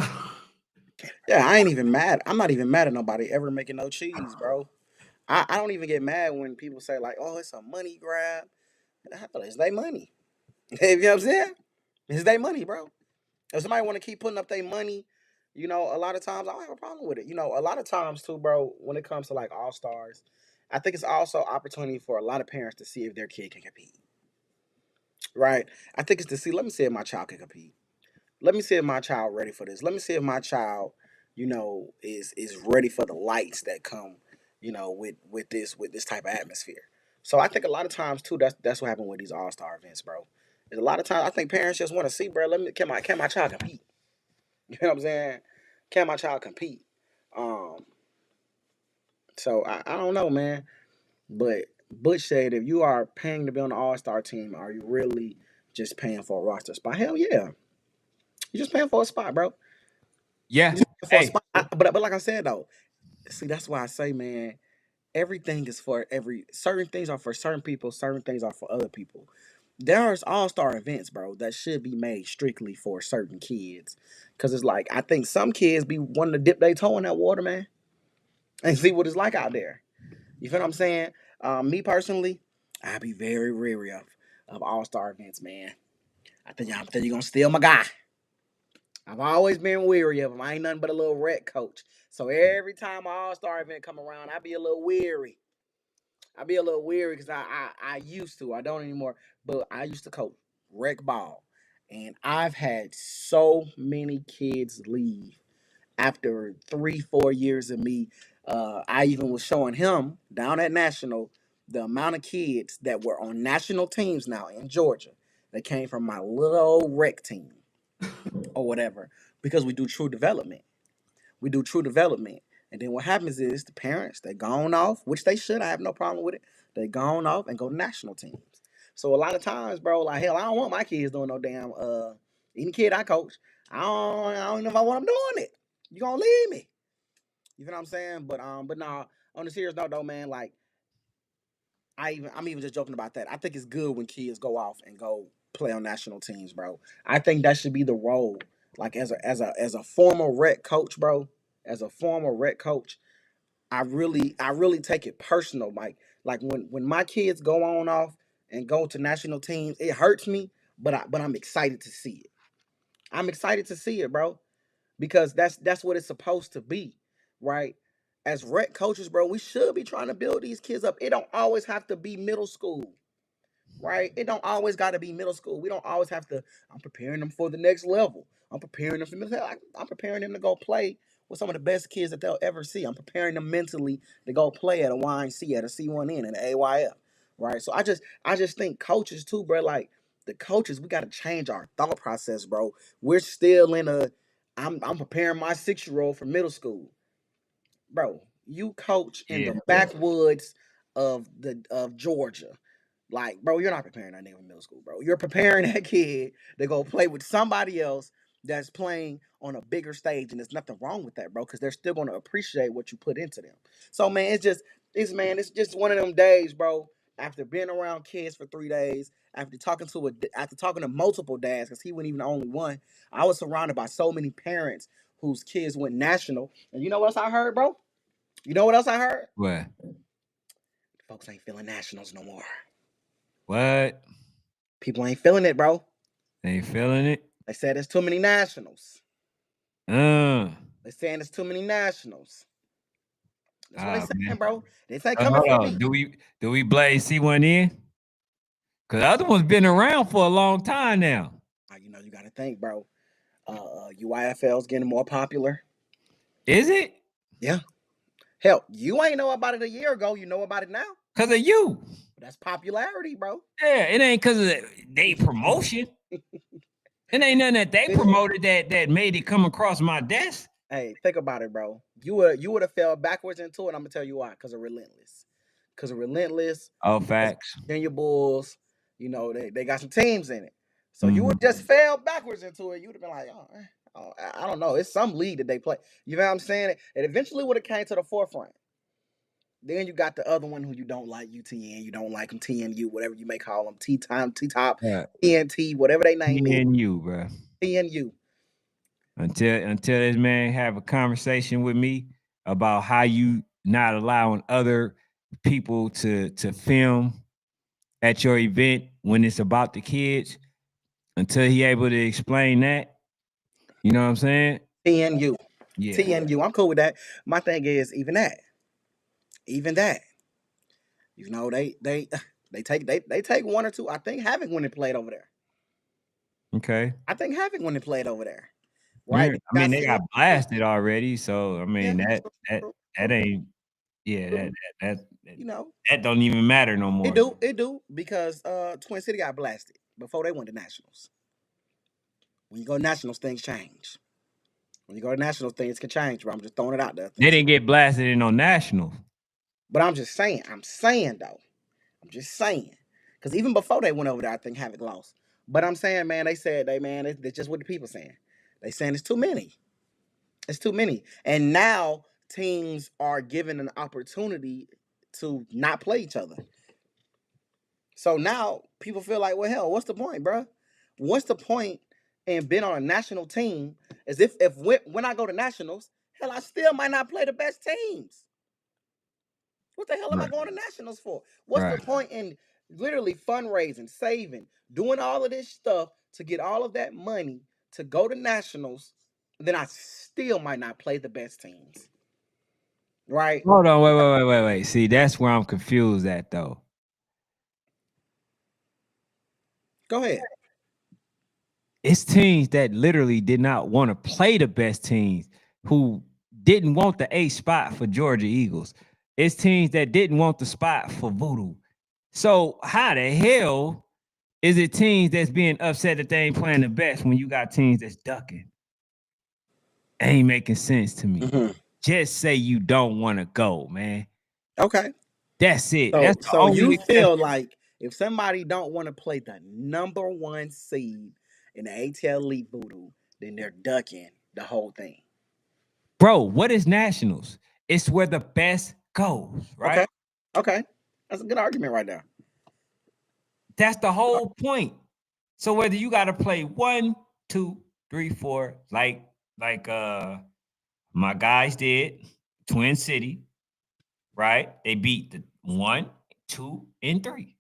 Yeah, I ain't even mad. I'm not even mad at nobody ever making no cheese, bro. I don't even get mad when people say like, "Oh, it's a money grab." Hell, it's their money. You know what I'm saying? It's their money, bro. If somebody want to keep putting up their money, a lot of times I don't have a problem with it. A lot of times too, bro. When it comes to like all stars, I think it's also opportunity for a lot of parents to see if their kid can compete. Right? I think it's to see. Let me see if my child can compete. Let me see if my child ready for this. Let me see if my child, is ready for the lights that come, with this type of atmosphere. So I think a lot of times too, that's what happened with these all star events, bro. There's a lot of times I think parents just want to see, bro. Can my child compete? You know what I'm saying? Can my child compete? Um, so I don't know, man. But Butch said, if you are paying to be on the All Star team, are you really just paying for a roster spot? Hell yeah, you're just paying for a spot, bro. Yeah. You just paying for a Hey, spot. But like I said though, see that's why I say, man, everything is for certain things are for certain people, certain things are for other people. There's all star events, bro, that should be made strictly for certain kids. Cause it's like I think some kids be wanting to dip their toe in that water, man, and see what it's like out there. You feel what I'm saying? Me personally, I'd be very weary of all star events, man. I think you're gonna steal my guy. I've always been weary of him. I ain't nothing but a little rec coach. So every time an all star event come around, I be a little weary. I be a little weary because I used to. I don't anymore. But I used to coach rec ball. And I've had so many kids leave after 3, 4 years of me, I even was showing him down at National the amount of kids that were on national teams now in Georgia that came from my little old rec team or whatever, because we do true development. We do true development. And then what happens is the parents, they gone off, which they should. I have no problem with it. They gone off and go to national teams. So a lot of times, bro, like hell, I don't want my kids doing no damn any kid I coach. I don't know if I want them doing it. You gonna leave me. You know what I'm saying? But nah, on the serious note though, man, like I'm even just joking about that. I think it's good when kids go off and go play on national teams, bro. I think that should be the role. Like as a former rec coach, bro. As a former rec coach, I really take it personal. Like when my kids go on off and go to national teams, it hurts me, but I'm excited to see it. I'm excited to see it, bro, because that's what it's supposed to be, right? As rec coaches, bro, we should be trying to build these kids up. It don't always have to be middle school, right? It don't always got to be middle school. We don't always have to. I'm preparing them for the next level. I'm preparing them for middle. I'm preparing them to go play with some of the best kids that they'll ever see. I'm preparing them mentally to go play at a YNC, at a C1N, and an AYF, right? So I just think coaches too, bro. Like the coaches, we got to change our thought process, bro. We're still in a. I'm preparing my 6 year old for middle school, bro. You coach in Yeah, the backwoods of Georgia. Like, bro, you're not preparing that nigga for middle school, bro. You're preparing that kid to go play with somebody else that's playing on a bigger stage, and there's nothing wrong with that, bro, because they're still gonna appreciate what you put into them. So, man, it's just one of them days, bro. After being around kids for 3 days, after talking to multiple dads, because he wasn't even the only one, I was surrounded by so many parents whose kids went national. And you know what else I heard, bro? You know what else I heard? what? Folks ain't feeling nationals no more. What? People ain't feeling it, bro. Ain't feeling it? They said there's too many nationals. Uh. They saying there's too many nationals. That's what they saying, Man. bro. They ain't coming Hold for on. me. Do we blame C1 in? Cause the other one's been around for a long time now. You got to think, bro. UIFL's getting more popular. Is it? Yeah. Hell, you ain't know about it a year ago. You know about it now. Cause of you. But that's popularity, bro. Yeah, it ain't cause of they promotion. It ain't nothing that they promoted that made it come across my desk. Hey, think about it, bro. You would have fell backwards into it. I'm gonna tell you why. Because of relentless. Because of relentless. Oh, Because facts. Virginia Bulls. They got some teams in it. So you would Mhm. just fell backwards into it. You would have been like, I don't know. It's some league that they play. You know what I'm saying? It eventually would have came to the forefront. Then you got the other one who you don't like, UTN. You don't like them, TNU, whatever you may call them, T-Time, T-Top, Yeah. TNT, whatever they name Me is, and you, bro. TNU. Until this man have a conversation with me about how you not allowing other people to film at your event when it's about the kids. Until he able to explain that, you know what I'm saying? TNU. Yeah. TNU. I'm cool with that. My thing is even that. They they take one or two. I think Havoc when it played over there. Okay. I think Havoc when it played over there. Right? Yeah. They I mean, got they got CNU. blasted already, so I Yeah. mean that True, that true, that true, ain't yeah true. that You know, that don't even matter no it more. do, it do, because Twin City got blasted before they went to nationals. When you go to nationals, things change. When you go to nationals, things can change, bro. I'm just throwing it out there. They Things, didn't get blasted in no nationals. but I'm saying though. I'm just saying. Because even before they went over there, I think Havoc lost. But I'm saying, man, they said it's just what the people saying. They saying it's too many. It's too many. And now teams are given an opportunity to not play each other. So now people feel like, well, hell, what's the point, bro? What's the point in being on a national team? As if when I go to nationals, hell, I still might not play the best teams. What the hell am I Right. going to nationals for? What's the Right. point in literally fundraising, saving, doing all of this stuff to get all of that money to go to nationals? Then I still might not play the best teams, right? Hold on, wait. See, that's where I'm confused at though. Go ahead. It's teams that literally did not want to play the best teams, who didn't want the A spot for Georgia Eagles. It's teams that didn't want the spot for Voodoo. So how the hell is it teams that's being upset that they ain't playing the best when you got teams that's ducking? Ain't making sense to me. Hmm. Just say you don't want to go, man. Okay. That's it. So That's the so only you exception. feel like if somebody don't want to play the number one seed in the ATL Elite Voodoo, then they're ducking the whole thing. Bro, what is nationals? It's where the best goes, right? Okay. Okay. That's a good argument right there. That's the whole point. So whether you got to play one, two, three, four, like my guys did, Twin City, right? They beat the one, two, and three.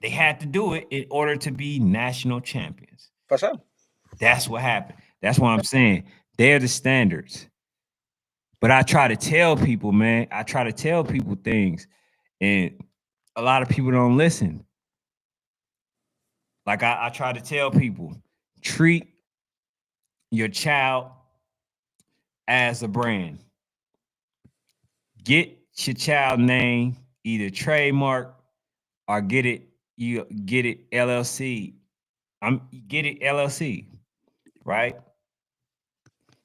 They had to do it in order to be national champions. For sure. That's what happened. That's what I'm saying. They're the standards. But I try to tell people, man, I try to tell people things, and a lot of people don't listen. Like I try to tell people, treat your child as a brand. Get your child name either trademark or get it LLC. I'm get it LLC, right?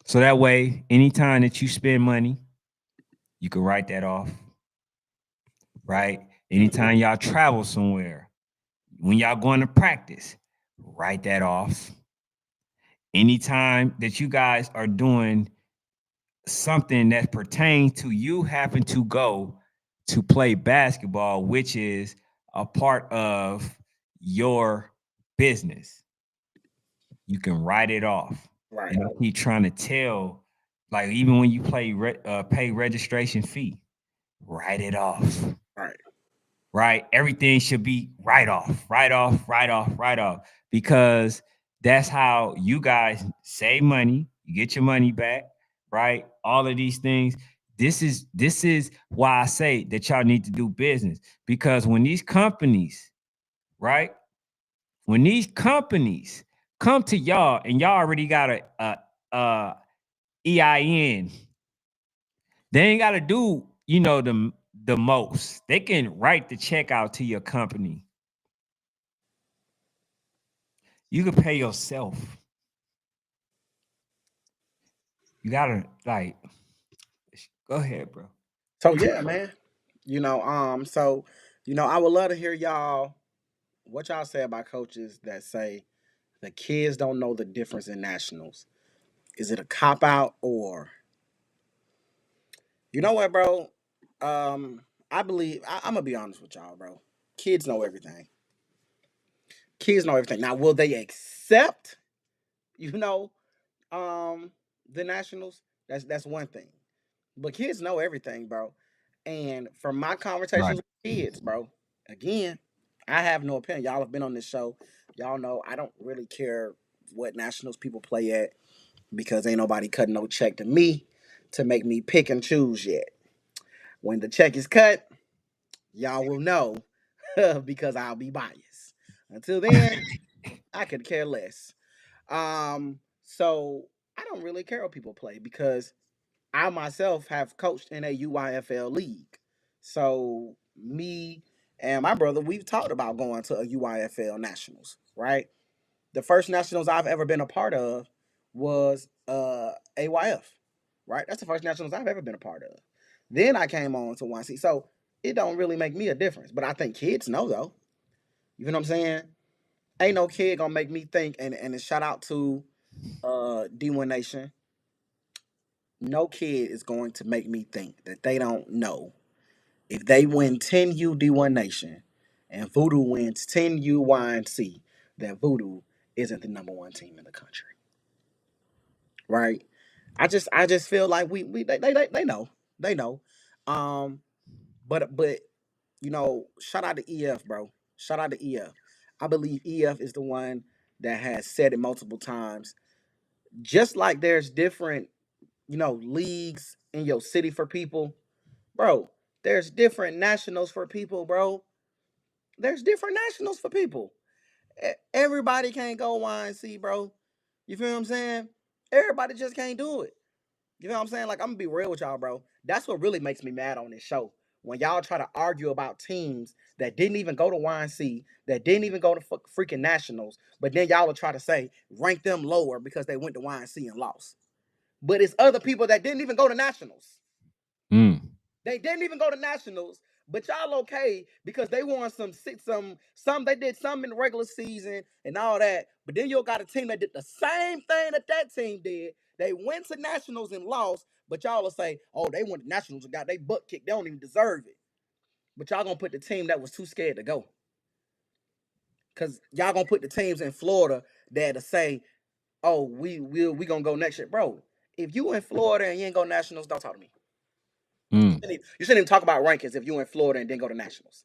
So that way, anytime that you spend money, you can write that off, right? Hmm. Anytime y'all travel somewhere, when y'all going to practice, write that off. Anytime that you guys are doing something that pertains to you having to go to play basketball, which is a part of your business, you can write it off. Right. And I keep trying to tell, like even when you pay registration fee, write it off. Right. Right? Everything should be write off, write off, write off, write off, because that's how you guys save money. You get your money back, right? All of these things. This is why I say that y'all need to do business, because when these companies, right? When these companies come to y'all and y'all already got a EIN, they ain't got to do, the most. They can write the check out to your company. You can pay yourself. You gotta like go ahead, bro. So yeah, man. So I would love to hear y'all what y'all say about coaches that say the kids don't know the difference in nationals. Is it a cop out or you know what, bro? I believe I'm gonna be honest with y'all, bro. Kids know everything. Kids know everything. Now, will they accept, you know, um, the nationals? That's one thing. But kids know everything, bro. And from my Right. conversations with kids, bro, again, I have no opinion. Y'all have been on this show. Y'all know I don't really care what nationals people play at because ain't nobody cutting no check to me to make me pick and choose yet. When the check is cut, y'all will know because I'll be biased. Until then, I could care less. So I don't really care what people play because I myself have coached in a UYFL league. So me and my brother, we've talked about going to a UYFL nationals, right? The first nationals I've ever been a part of was AYF, right? That's the first nationals I've ever been a part of. Then I came on to 1C. So it don't really make me a difference. But I think kids know though. You know what I'm saying? Ain't no kid gonna make me think and a shout out to D1 Nation. No kid is going to make me think that they don't know if they win 10 UD1 Nation and Voodoo wins 10 UYNC, that Voodoo isn't the number one team in the country. Right? I just feel like we they know. They know. Um but shout out to EF, bro. Shout out to EF. I believe EF is the one that has said it multiple times. Just like there's different, leagues in your city for people, bro. There's different nationals for people, bro. There's different nationals for people. Everybody can't go YNC, bro. You feel what I'm saying? Everybody just can't do it. You know what I'm saying? Like, I'm gonna be real with y'all, bro. That's what really makes me mad on this show. When y'all try to argue about teams that didn't even go to YNC, that didn't even go to freaking nationals, but then y'all will try to say rank them lower because they went to YNC and lost. But it's other people that didn't even go to nationals. Mm. They didn't even go to nationals, but y'all okay because they won some they did some in the regular season and all that. But then you got a team that did the same thing that team did. They went to nationals and lost, but y'all will say, "Oh, they went to nationals and got their butt kicked. They don't even deserve it." But y'all gonna put the team that was too scared to go, cause y'all gonna put the teams in Florida there to say, "Oh, we gonna go next year, bro." If you in Florida and you ain't go nationals, don't talk to me. Mm. You shouldn't even talk about rankings if you in Florida and didn't go to nationals.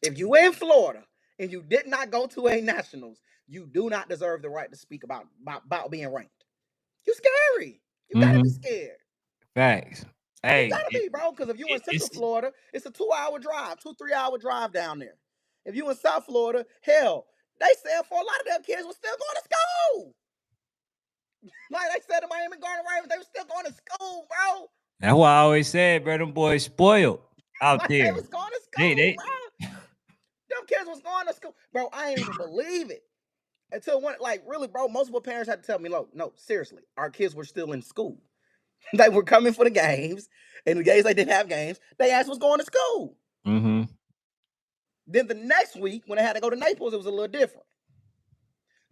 If you in Florida and you did not go to a nationals, you do not deserve the right to speak about being ranked. You scary. You gotta be Mm-hmm. scared. Facts. You Hey, gotta be, bro. Because if you in Central it's Florida, it's a 2 hour drive, 2 3 hour drive down there. If you in South Florida, hell, they said for a lot of their kids was still going to school. Like they said in Miami Garden Ravens, they were still going to school, bro. that's why I always said, bro. Them boys spoiled out Like they there. was going to They school, they bro. Them kids was going to school, bro. I ain't even believe it. Until one, like really, bro, multiple parents had to tell me, look, no, seriously, our kids were still in school. They were coming for the games, and the days they didn't have games, they asked was going to school. mm-hmm. Then the next week, when they had to go to Naples, it was a little different.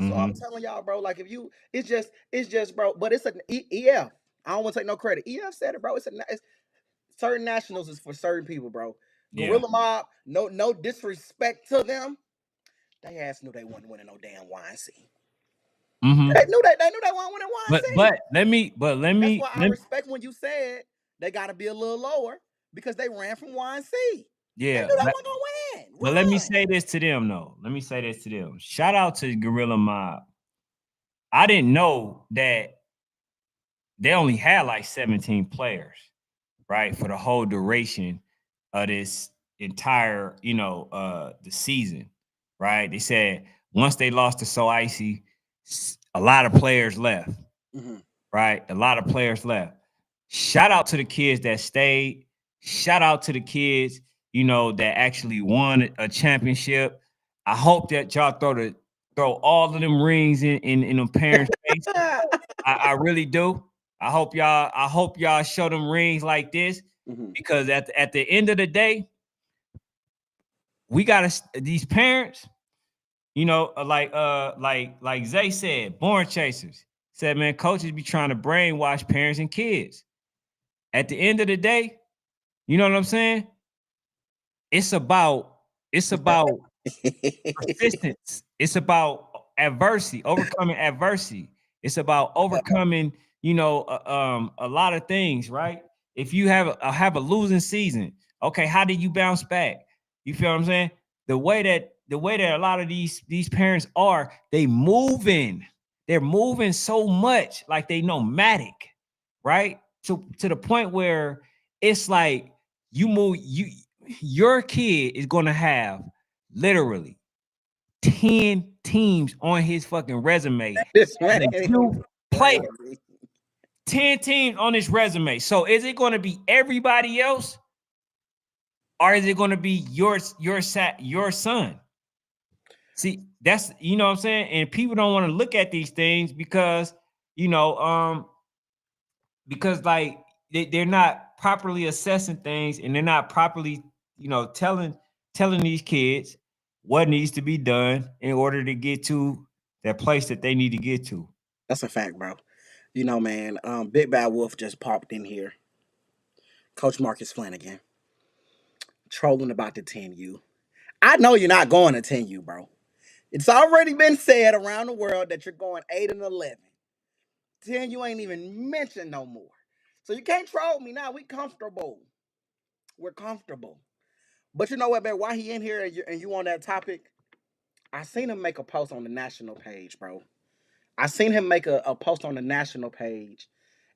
So I'm Mm-hmm. telling y'all, bro, like if you, it's just, bro, but it's an EF. I don't want to take no credit. EF said it, bro. It's certain nationals is for certain people, bro. Yeah. Gorilla Mob, no disrespect to them. They ass knew they wasn't winning no damn YNC. Mm-hmm. They knew they weren't winning But YNC. let me That's why I respect when you said they got to be a little lower because they ran from YNC. They yeah, knew they weren't gonna win. but let me Run. say this to them though. Let me say this to them. Shout out to Gorilla Mob. I didn't know that they only had like 17 players, right, for the whole duration of this entire, the season, right? They said once they lost to So Icy, a lot of players left, Mhm. right? A lot of players left. Shout out to the kids that stayed. Shout out to the kids, that actually won a championship. I hope that y'all throw all of them rings in them parents' face. I really do. I hope y'all show them rings like this Mhm. because at the end of the day, we gotta these parents, like Zay said, born chasers said, man, coaches be trying to brainwash parents and kids. At the end of the day, you know what I'm saying? It's about it's about persistence. It's about adversity, overcoming adversity. It's about overcoming, a lot of things, right? If you have a losing season, okay, how do you bounce back? You feel what I'm saying? The way that a lot of these parents are, they're moving so much, like they nomadic, right? To the point where it's like your kid is gonna have literally 10 teams on his fucking resume This as man a is youth player. crazy. 10 teams on his resume. So is it going to be everybody else or is it going to be your son? See, that's what I'm saying, and people don't want to look at these things because you know because like they're not properly assessing things and they're not properly telling these kids what needs to be done in order to get to that place that they need to get to. That's a fact, bro. You know, man. Big Bad Wolf just popped in here. Coach Marcus Flanagan trolling about the 10U. I know you're not going to 10U, bro. It's already been said around the world that you're going 8-11. 10U ain't even mentioned no more. So you can't troll me now. We comfortable. We're comfortable. But you know what, man? Why he in here and you on that topic? I seen him make a post on the national page, bro. I seen him make a post on the national page,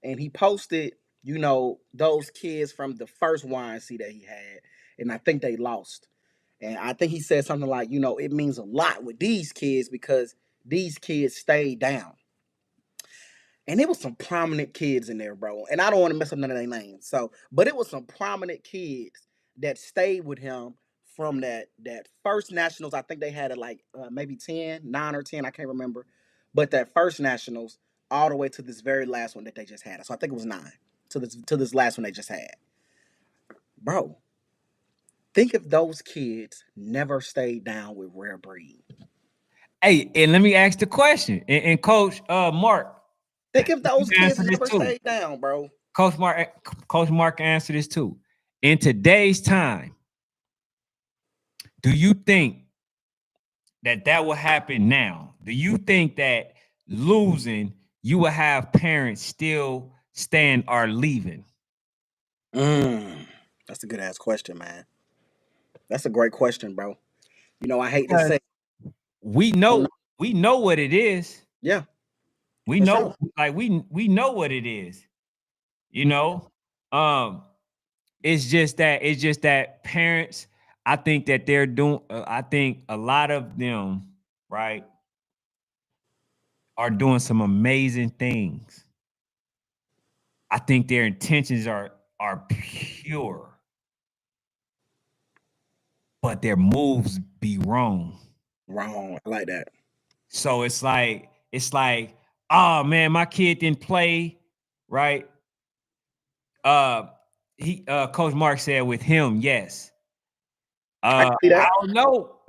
and he posted, those kids from the first YNC that he had, and I think they lost. And I think he said something like, it means a lot with these kids because these kids stayed down. and it was some prominent kids in there, bro. And I don't want to mess up none of their names. So, but it was some prominent kids that stayed with him from that first nationals. I think they had it like maybe 10, 9 or 10. I can't remember. But that first nationals all the way to this very last one that they just had. So I think it was 9 to this last one they just had. Bro, think if those kids never stayed down with Rare Breed. Hey, and let me ask the question. And Coach Mark, Think if you those kids answer this never too. stayed down, bro. Coach Mark answer this too. In today's time, do you think that will happen now? Do you think that losing, you will have parents still staying or leaving? Mm, that's a good ass question, man. That's a great question, bro. You know, I hate to Because say, we I don't know. know we know what it is. Yeah, We for know sure. like we know what it is. You know, um, it's just that parents. I think that they're doing. I think a lot of them, right, are doing some amazing things. I think their intentions are pure, but their moves be wrong. Wrong. I like that. So it's like, oh man, my kid didn't play, right? Uh he Coach Mark said with him, yes. I can see I that. don't know.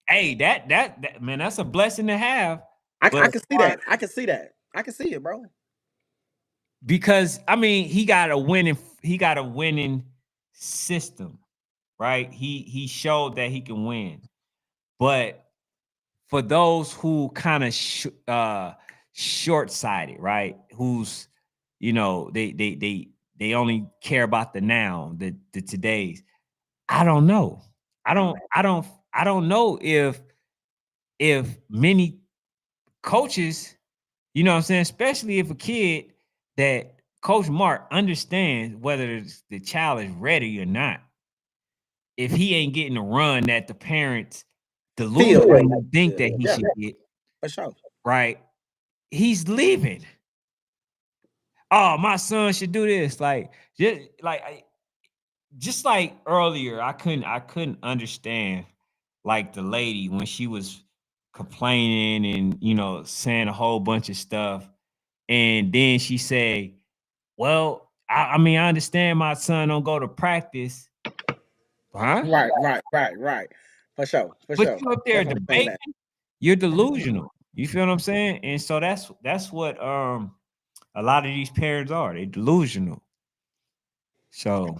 Hey, that man, that's a blessing to have. But I as can see far that. I can see that. I can see it, bro. because I mean he got a winning system, right? He showed that he can win. But for those who kind of short-sighted, right? Who's they only care about the now, the today's. I don't know. I I don't don't know. I don't I don't know if many coaches, what I'm saying, especially if a kid that Coach Mark understands whether the child is ready or not, if he ain't getting the run that the parents Feel like delusionally think good. that he Yeah, should get, for sure. right? He's leaving. Oh, my son should do this. Like just like earlier, I couldn't understand like the lady when she was complaining and saying a whole bunch of stuff. And then she said, well, I mean, I understand my son don't go to practice, huh? Right. For sure. For But sure. you up there Definitely saying debating, that. you're delusional. You feel what I'm saying? And so that's what a lot of these parents are. They delusional. So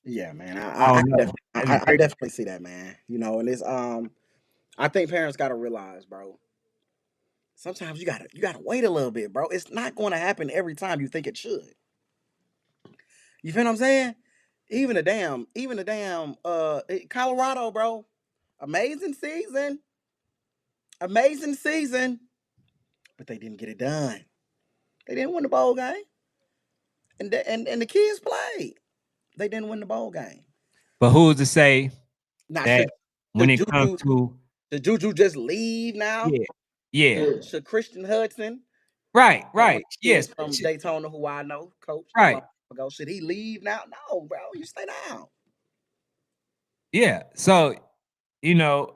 Yeah, man. I don't know. That's I great. definitely see that, man. You know, and it's I think parents gotta realize, bro. Sometimes you gotta wait a little bit, bro. It's not going to happen every time you think it should. You feel what I'm saying? Even the damn Colorado, bro. Amazing season. Amazing season. But they didn't get it done. They didn't win the bowl game. And the kids played. They didn't win the bowl game. But who's to say Now that when should it comes Juju to should Juju just leave now? yeah, yeah, Should Christian Hudson, right, one of right, the kids yes, from Daytona who I know, coach a long right, time ago, should he leave now? No, bro. You stay down. yeah. So you know,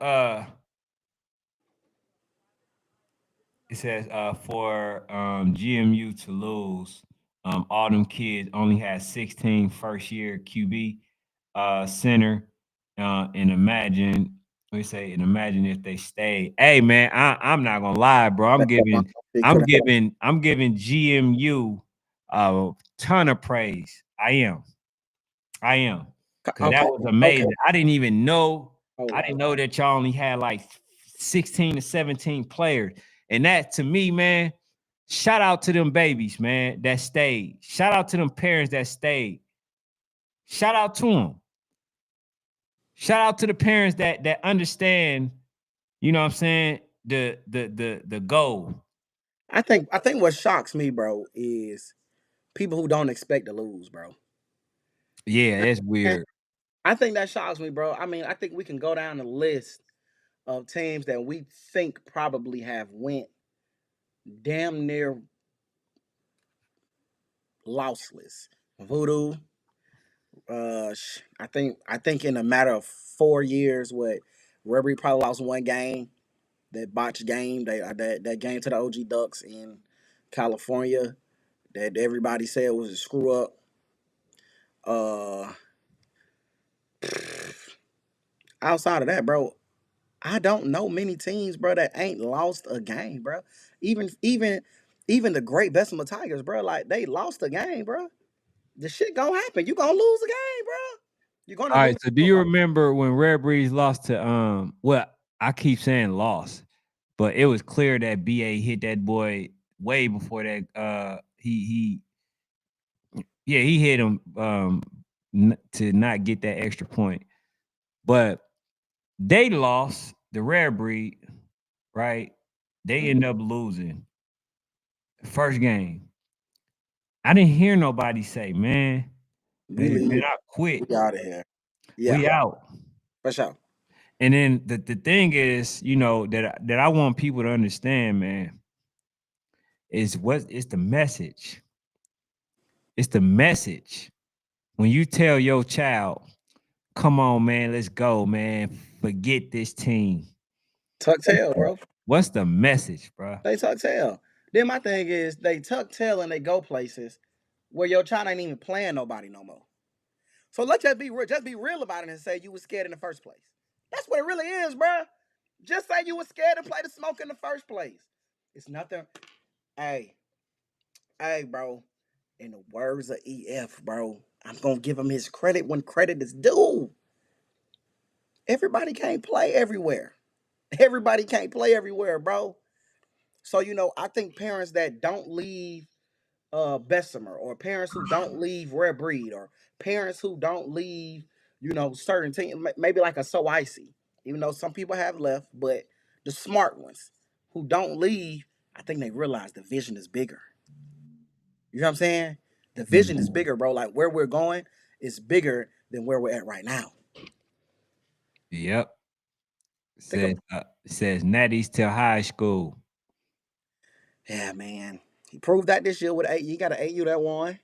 it says for GMU to lose, all them kids only had 16 first year QB center. And imagine if they stayed. Hey man, I'm not gonna lie, bro. I'm That's a giving big I'm credit. giving I'm giving GMU a ton of praise. I am. I am. Cause that Okay, was okay. amazing. I didn't even know. Hold I on. didn't know that y'all only had like 16 to 17 players. And that to me, man, shout out to them babies, man, that stayed. Shout out to them parents that stayed. Shout out to them. Shout out to the parents that understand, what I'm saying, the goal. I think what shocks me, bro, is people who don't expect to lose, bro. Yeah, that's And weird. I think that shocks me, bro. I mean, I think we can go down the list of teams that we think probably have went damn near lossless. Voodoo, I think in a matter of 4 years, what Rebbe probably lost one game, that botched game, that game to the OG Ducks in California, that everybody said was a screw up. Uh, outside of that, bro, I don't know many teams, bro, that ain't lost a game, bro. Even even even the great Bessemer Tigers, bro, like they lost a game, bro. The shit gonna happen. You gonna lose a game, bro. You're gonna All right. lose So do to a you ball. remember when Rare Breeze lost to well, I keep saying lost, but it was clear that BA hit that boy way before that he yeah, he hit him to not get that extra point. But they lost the Rare Breed, right? They end up losing first game. I didn't hear nobody say, man, We man, leave. I quit. We out of here. Yeah, We out. for sure. And then the thing is, that I want people to understand, man, is what it's the message. It's the message. When you tell your child, come on, man, let's go, man. Forget this team. Tuck tail, bro. What's the message, bro? They tuck tail. Then my thing is they tuck tail and they go places where your child ain't even playing nobody no more. So let's just be real about it and say you was scared in the first place. That's what it really is, bro. Just say you was scared to play the smoke in the first place. It's nothing. Hey, hey, bro. In the words of EF, bro, I'm gonna give him his credit when credit is due. Everybody can't play everywhere. Everybody can't play everywhere, bro. So I think parents that don't leave Bessemer, or parents who don't leave Rare Breed, or parents who don't leave, certain teams, maybe like a So Icy, even though some people have left, but the smart ones who don't leave, I think they realize the vision is bigger. You know what I'm saying? The vision is Mhm. bigger, bro. Like where we're going is bigger than where we're at right now. Yep. Think about, Says Natty's till high school. yeah, man. He proved that this year with eight. He got an 8U that won.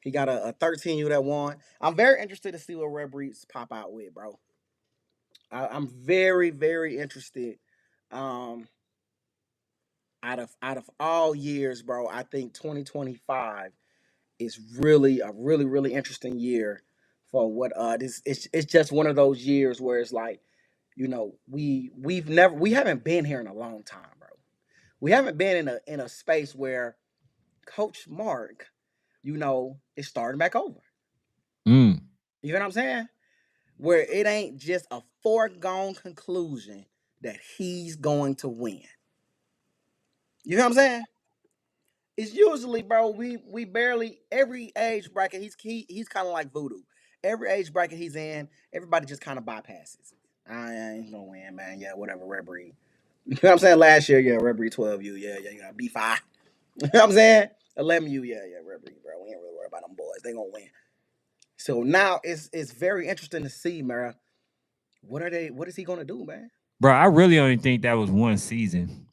He got a 13U that won. I'm very interested to see what Red Breeds pop out with, bro. I'm very, very interested. Um, out of all years, bro, I think 2025 is really a really, really interesting year for what this. It's just one of those years where it's like, we haven't been here in a long time, bro. We haven't been in a space where Coach Mark, is starting back over. Mm. You know what I'm saying? Where it ain't just a foregone conclusion that he's going to win. You know what I'm saying? It's usually, bro, we barely every age bracket he's kind of like voodoo. Every age bracket he's in, everybody just kind of bypasses. I ain't gonna win, man. Yeah, whatever, Red Breed. You know what I'm saying? Last year, yeah, Red Breed 12U, yeah, yeah, you got B5. You know what I'm saying? 11U, yeah, yeah, Red Breed, bro. We ain't really worried about them boys. They gonna win. So now it's very interesting to see, Mara. What is he gonna do, man? Bro, I really only think that was one season.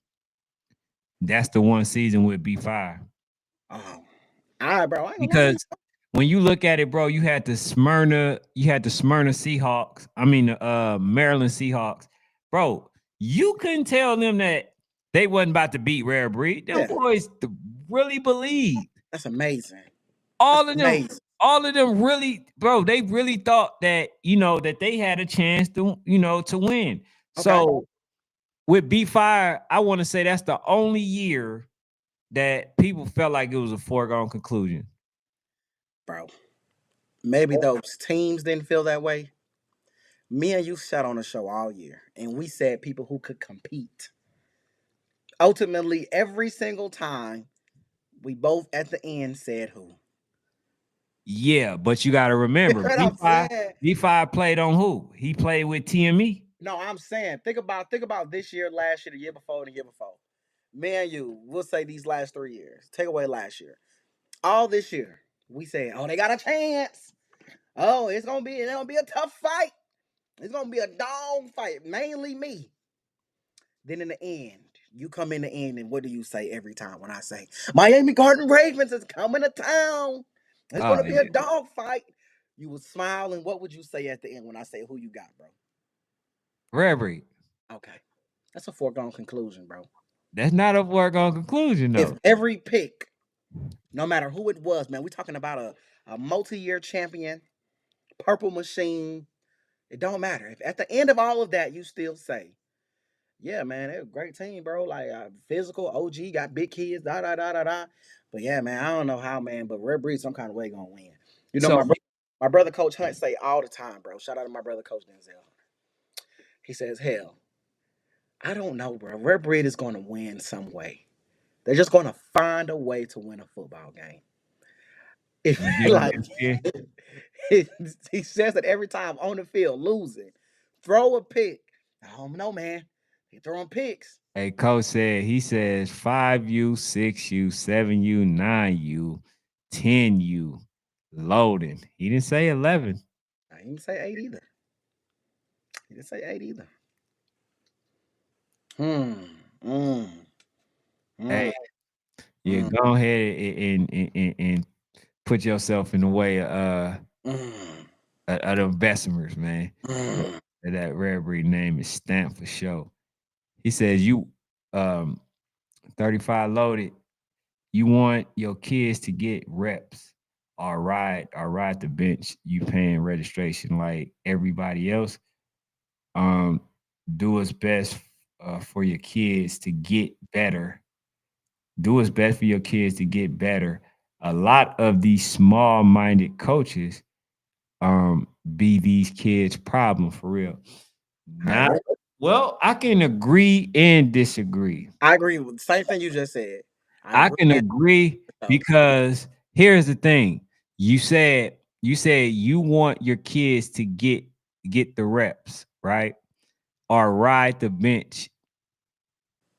That's the one season with B5. Oh, all right, bro. I ain't gonna lie. Because when you look at it, bro, you had the Smyrna Seahawks. I mean, Maryland Seahawks, bro. You couldn't tell them that they wasn't about to beat Rare Breed. Them Yeah, boys really believed. that's amazing. That's All of them, amazing. all of them really, bro. They really thought that that they had a chance to win. Okay, So with B5, I want to say that's the only year that people felt like it was a foregone conclusion. bro. Maybe those teams didn't feel that way. Me and you sat on the show all year, and we said people who could compete. Ultimately, every single time, we both at the end said who. Yeah, but you got to You remember, know what I'm B5 saying? B5 played on who? He played with TME. No, I'm saying think about this year, last year, the year before, and the year before. Me and you, we'll say these last 3 years. Take away last year. All this year, we say, oh, they got a chance. Oh, it's gonna be a tough fight. It's gonna be a dog fight, mainly me. Then in the end, You come in the end, and what do you say every time when I say Miami Garden Ravens is coming to town? It's Oh gonna be a yeah, dog fight. You would smile, and what would you say at the end when I say who you got, bro? Reverie. Okay, that's a foregone conclusion, bro. That's not a foregone conclusion If though. every pick, no matter who it was, man, we're talking about a multi-year champion, purple machine. It don't matter. If at the end of all of that, you still say, yeah, man, they're a great team, bro. Like physical, OG, got big kids, da da da da da. But yeah, man, I don't know how, man, but Red Breed some kind of way gonna win. You know, So my brother Coach Hunt say all the time, bro. Shout out to my brother Coach Denzel. He says, hell, I don't know, bro. Red Breed is gonna win some way. They're just gonna find a way to win a football game. If you get on like there. he says that every time on the field, losing, throw a pick. I don't know, man. He throwing picks. Hey, coach said he says 5U, 6U, 7U, 9U, 10U, loading. He didn't say 11. I didn't say eight either. He didn't say eight either. Hmm. Mm. Hey, Mm. yeah, Mm. go ahead and put yourself in the way Mm. of the investors, man. Mm. That rare breed name is stamped for sure. He says you um 35 loaded. You want your kids to get reps or ride the bench. You paying registration like everybody else. Um, do what's best for your kids to get better. Do what's best for your kids to get better. A lot of these small-minded coaches be these kids' problem for real. I Not agree. well, I can agree and disagree. I agree with the same thing you just said. I I agree. can agree So, because here's the thing. You said you want your kids to get the reps, right? Or ride the bench,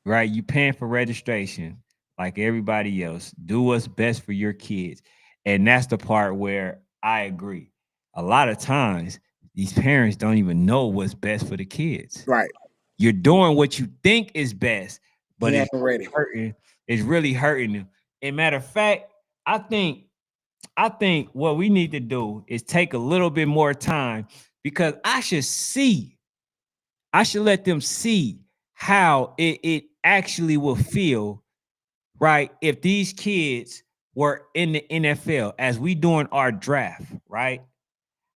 right? You paying for registration like everybody else. Do what's best for your kids. And that's the part where I agree. A lot of times these parents don't even know what's best for the kids. right. You're doing what you think is best, but He ain't it's ready. hurting. It's really hurting them. And matter of fact, I think I think what we need to do is take a little bit more time because I should let them see how it actually will feel, right? If these kids were in the NFL as we doing our draft, right?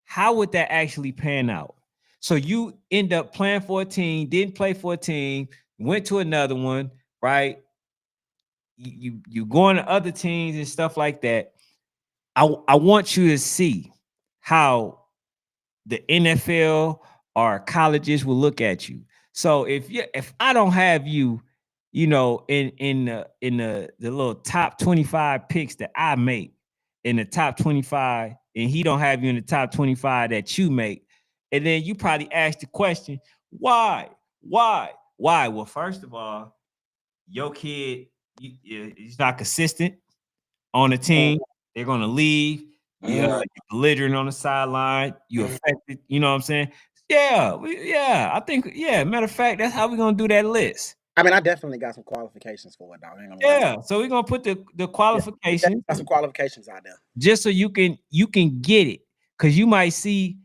How would that actually pan out? So you end up playing for a team, didn't play for a team, went to another one, right? You going to other teams and stuff like that. I want you to see how the NFL or colleges will look at you. So if I don't have you, in the little top 25 picks that I make in the top 25, and he don't have you in the top 25 that you make, and then you probably ask the question, why? Why? Well, first of all, your kid, he's not consistent on the team. They're gonna leave. Mm. You're belligerent on the sideline. You Mm. affected. You know what I'm saying? Yeah, yeah. I think yeah. Matter of fact, that's how we're gonna do that list. I mean, I definitely got some qualifications for it, dog. I ain't gonna lie to Yeah. So we're gonna put the you. Yeah, we definitely qualifications got some qualifications out there. just so you can get it. Cause you might see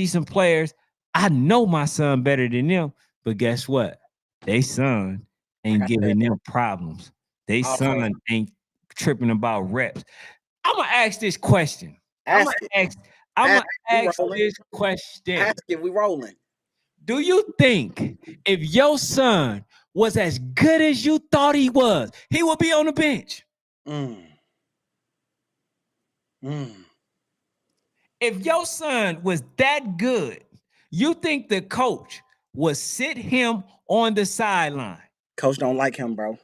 some players. I know my son better than them, but guess what? They son Like ain't I said, giving them problems. They all the son ain't tripping about reps. I'm gonna ask this question. I'm gonna ask it. ask. I'm Ask gonna it. We ask rolling. this question. Ask it. We rolling. Do you think if your son was as good as you thought he was, he would be on the bench? Mm. Mm. If your son was that good, you think the coach would sit him on the sideline? Coach don't like him, bro.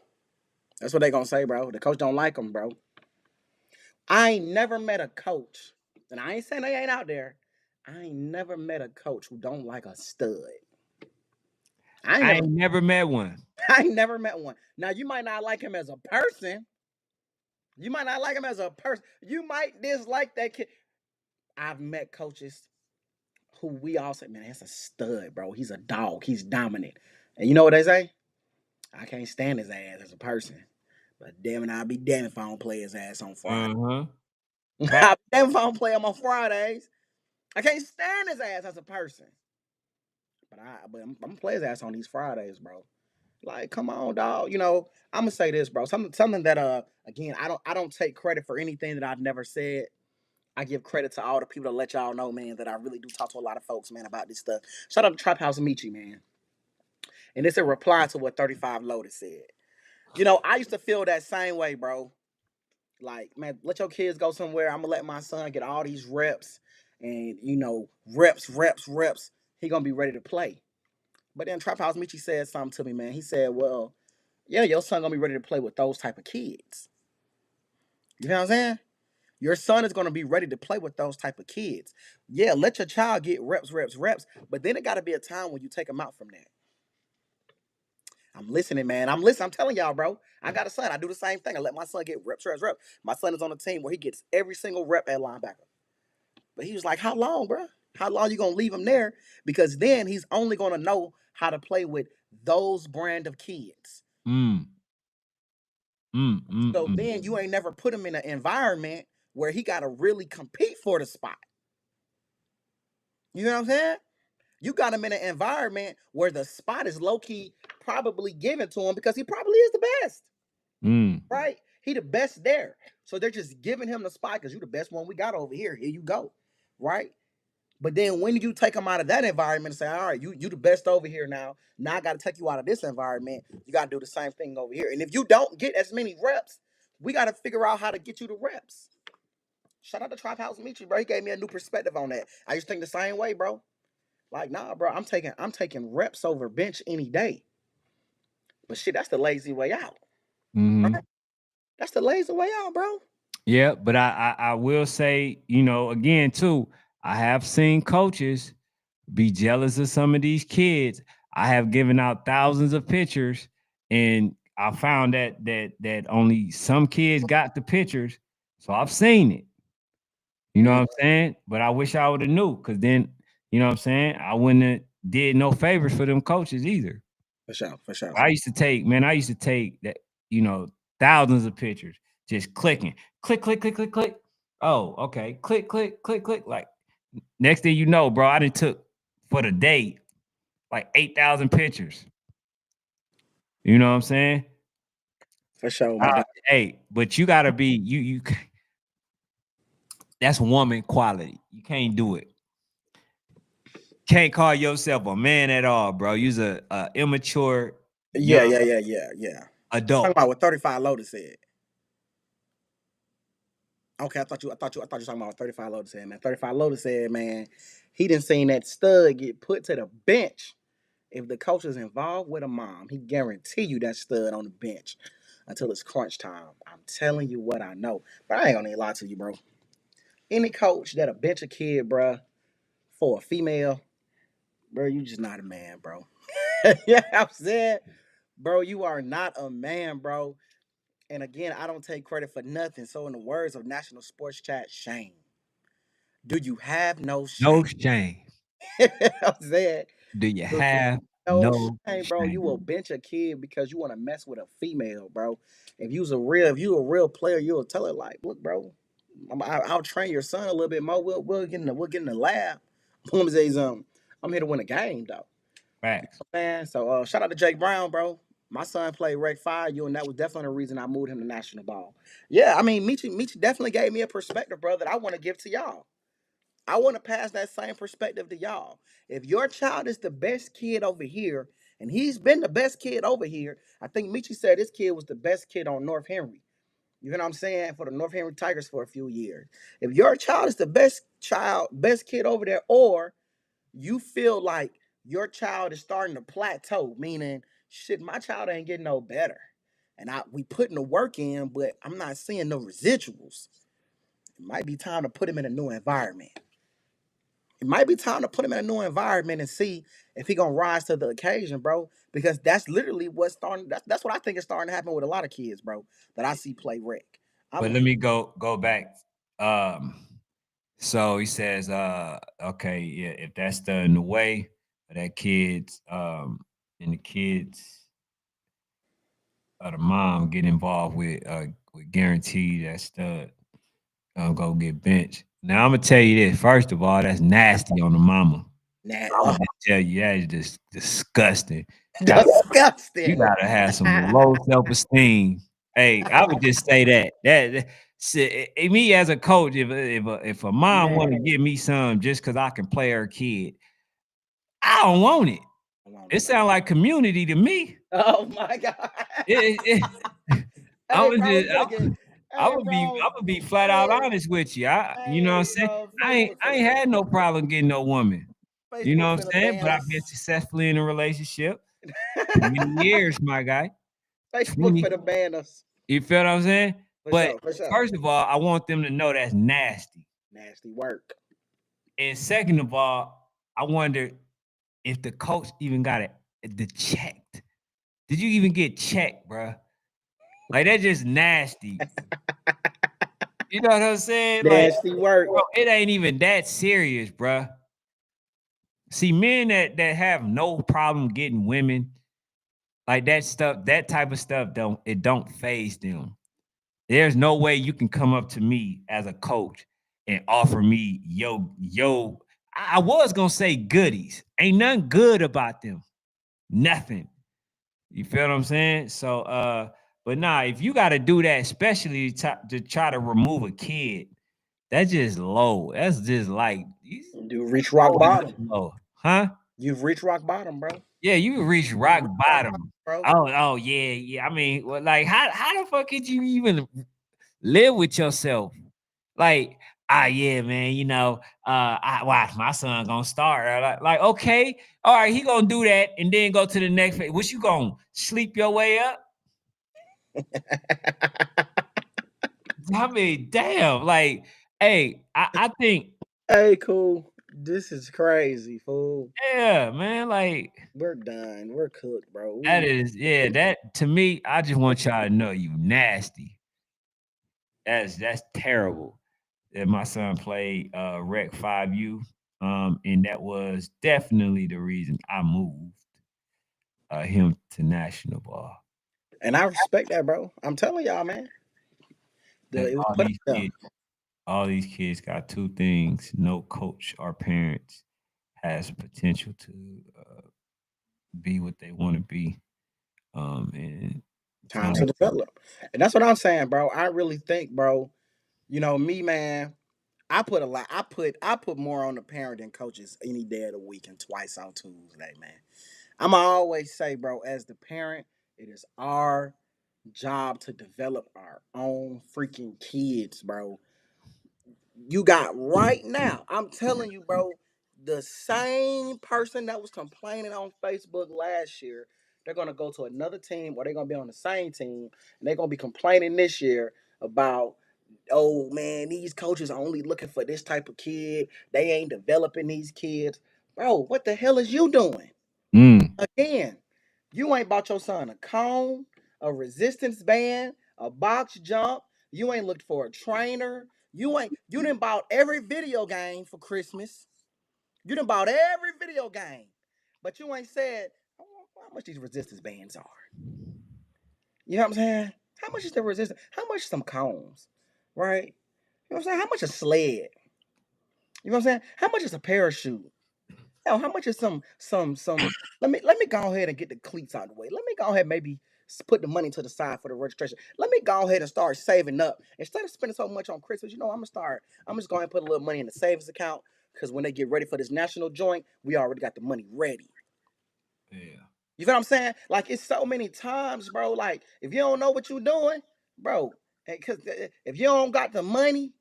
That's what they gonna say, bro. The coach don't like him, bro. I ain't never met a coach, and I ain't saying they ain't out there. I ain't never met a coach who don't like a stud. I ain't I never, ain't never met one. I ain't never met one. Now you might not like him as a person. You might not like him as a person. You might dislike that kid. I've met coaches who we all say, man, that's a stud, bro. He's a dog. He's dominant. And you know what they say? I can't stand his ass as a person. But damn it, I'll be damned if I don't play his ass on Friday. Uh-huh. Fact. I'll be damned if I don't play him on Fridays. I can't stand his ass as a person. But I'm gonna play his ass on these Fridays, bro. Like, come on, dog. You know, I'm gonna say this, bro. Something that again, I don't take credit for anything that I've never said. I give credit to all the people that let y'all know, man, that I really do talk to a lot of folks, man, about this stuff. Shout out to Trap House Michi, man. And it's a reply to what 35 Lotus said. You know, I used to feel that same way, bro. Like, man, let your kids go somewhere. I'm gonna let my son get all these reps and reps. He gonna be ready to play. But then Trap House Michi said something to me, man. He said, well, yeah, your son gonna be ready to play with those type of kids. You know what I'm saying? Your son is gonna be ready to play with those type of kids. Yeah, let your child get reps. But then it gotta be a time when you take them out from that. I'm listening, man. I'm listening. I'm telling y'all, bro. I got a son. I do the same thing. I let my son get reps. My son is on a team where he gets every single rep at linebacker. But he was like, "How long, bro? How long you gonna leave him there? Because then he's only gonna know how to play with those brand of kids. Mm, So mm. then you ain't never put him in an environment where he got to really compete for the spot. You know what I'm saying? You got him in an environment where the spot is low key probably given to him because he probably is the best, Mm, right? He the best there. So they're just giving him the spot because you the best one we got over here. Here you go, right? But then when you take him out of that environment and say, all right, you the best over here now. Now I got to take you out of this environment. You got to do the same thing over here. And if you don't get as many reps, we got to figure out how to get you the reps. Shout out to Trap House Michi, bro. He gave me a new perspective on that. I used to think the same way, bro. Like, nah, bro, I'm taking reps over bench any day. But shit, that's the lazy way out. mm-hmm. Right? That's the lazy way out, bro. Yeah, but I will say, again too, I have seen coaches be jealous of some of these kids. I have given out thousands of pictures, and I found that only some kids got the pictures. So I've seen it. You know what Mm, I'm saying? But I wish I would have knew, because then, you know what I'm saying, I wouldn't have did no favors for them coaches either. for sure, for sure. I used to take that, you know, thousands of pictures, just clicking, click. Oh, okay, click. Like, next thing you know, bro, I done took for the day like 8,000 pictures. You know what I'm saying? For sure, Uh, my dog. hey, but you gotta be you. That's woman quality. You can't do it. Can't call yourself a man at all, bro. You's a immature Yeah, young yeah, yeah, yeah, yeah. Talking adult. about what 35 Lotus said. Okay, I thought you were talking about what 35 Lotus said, man. 35 Lotus said, man, he didn't seen that stud get put to the bench. If the coach is involved with a mom, he guarantee you that stud on the bench until it's crunch time. I'm telling you what I know. But I ain't gonna lie to you, bro. Any coach that'll bench a kid, bro, for a female, bro, you just not a man, bro. Yeah, I'm saying, bro, you are not a man, bro. And again, I don't take credit for nothing. So, in the words of National Sports Chat, shame. Do you have no No shame? shame. I'm saying, Do you do you have no no shame, bro? You shame? will bench a kid because you want to mess with a female, bro. If you a real player, you'll tell her like, look, bro, I'll train your son a little bit more. We'll get in the lab. Let me say something. I'm here to win a game, though. Facts. Man, so shout out to Jake Brown, bro. My son played Rec 5, and that was definitely the reason I moved him to national ball. Yeah, I mean, Michi definitely gave me a perspective, bro, that I want to give to y'all. I want to pass that same perspective to y'all. If your child is the best kid over here, and he's been the best kid over here, I think Michi said this kid was the best kid on North Henry. You know what I'm saying? For the North Henry Tigers for a few years. If your child is the best kid over there, or you feel like your child is starting to plateau, meaning shit, my child ain't getting no better. And we putting the work in, but I'm not seeing no residuals. It might be time to put him in a new environment. It might be time to put him in a new environment and see if he gonna rise to the occasion, bro. Because that's literally what's starting. That's what I think is starting to happen with a lot of kids, bro. That I see play rec. I'm But let like, me go back. Um, so he says, okay, yeah, if that's the in the way of that kids, and the kids the mom get involved with guarantee that stud go get benched. Now I'm gonna tell you this. First of all, that's nasty on the mama. Nah, I'm gonna just tell you that is just disgusting. Got you disgusting. gotta have some low self esteem. Hey, I would just say that me as a coach, if a mom want to Man, give me some just because I can play her kid, I don't want it. I want It it, man. sounds like community to me. Oh my god. I'm Hey, gonna bro, we just, finna get. I'm Hey, gonna be, bro. I'm gonna be flat out Hey, honest with you. You know what I'm hey, saying? bro. I ain't had no problem getting no woman. You know Facebook what I'm finna saying? ban But I've been us. successfully in a relationship 20 years, my guy. Facebook 20. finna ban us. You feel what I'm saying? For But sure, for sure. first of all, I want them to know that's nasty. Nasty work. And second of all, I wonder if the coach even got it the checked. Did you even get checked, bruh? Like that's just nasty. You know what I'm saying? Like, Nasty work. bro, it ain't even that serious, bruh. See, men that have no problem getting women, like that stuff, that type of stuff don't phase them. There's no way you can come up to me as a coach and offer me yo. I was gonna say goodies. Ain't nothing good about them. Nothing. You feel what I'm saying? So but nah, if you gotta do that, especially to try to remove a kid, that's just low. That's just like You reach rock bottom. low. Huh? You've reached rock bottom, bro. Yeah, you reach You've rock reached rock bottom, bottom. bro. Oh, yeah, yeah. I mean, well, like, how the fuck could you even live with yourself? Like, yeah, man, I watch my son gonna start. Like, okay, all right, he gonna do that and then go to the next phase. What you gonna sleep your way up? I mean, damn, like, hey, I think, Hey, cool. This is crazy, fool. yeah, man, like We're done. We're cooked, bro. that is, yeah, that to me, I just want y'all to know you nasty. That's terrible. That my son played Rec 5U. And that was definitely the reason I moved him to national ball. And I respect that, bro. I'm telling y'all, man. That It was put out there. all these kids got two things: no coach or parents has potential to be what they want to be. And Time time. to develop. And that's what I'm saying, bro. I really think, bro, me, man, I put a lot. I put more on the parent than coaches any day of the week and twice on Tuesday, man. I'ma always say, bro, as the parent, it is our job to develop our own freaking kids, bro. You got right now. I'm telling you, bro, the same person that was complaining on Facebook last year, they're gonna go to another team or they're gonna be on the same team and they're gonna be complaining this year about, oh man, these coaches are only looking for this type of kid. They ain't developing these kids. Bro, what the hell is you doing? Mm. Again, you ain't bought your son a cone, a resistance band, a box jump. You ain't looked for a trainer. You didn't bought every video game for Christmas. You done bought every video game. But you ain't said how much these resistance bands are. You know what I'm saying? How much is the resistance? How much some cones? Right? You know what I'm saying? How much a sled? You know what I'm saying? How much is a parachute? Hell, how much is some? Let me go ahead and get the cleats out of the way. Let me go ahead and maybe put the money to the side for the registration. Let me go ahead and start saving up instead of spending so much on Christmas. I'm gonna start. I'm just going to put a little money in the savings account because when they get ready for this national joint, we already got the money ready. Yeah. You feel what I'm saying? Like it's so many times, bro. Like if you don't know what you're doing, bro, because if you don't got the money,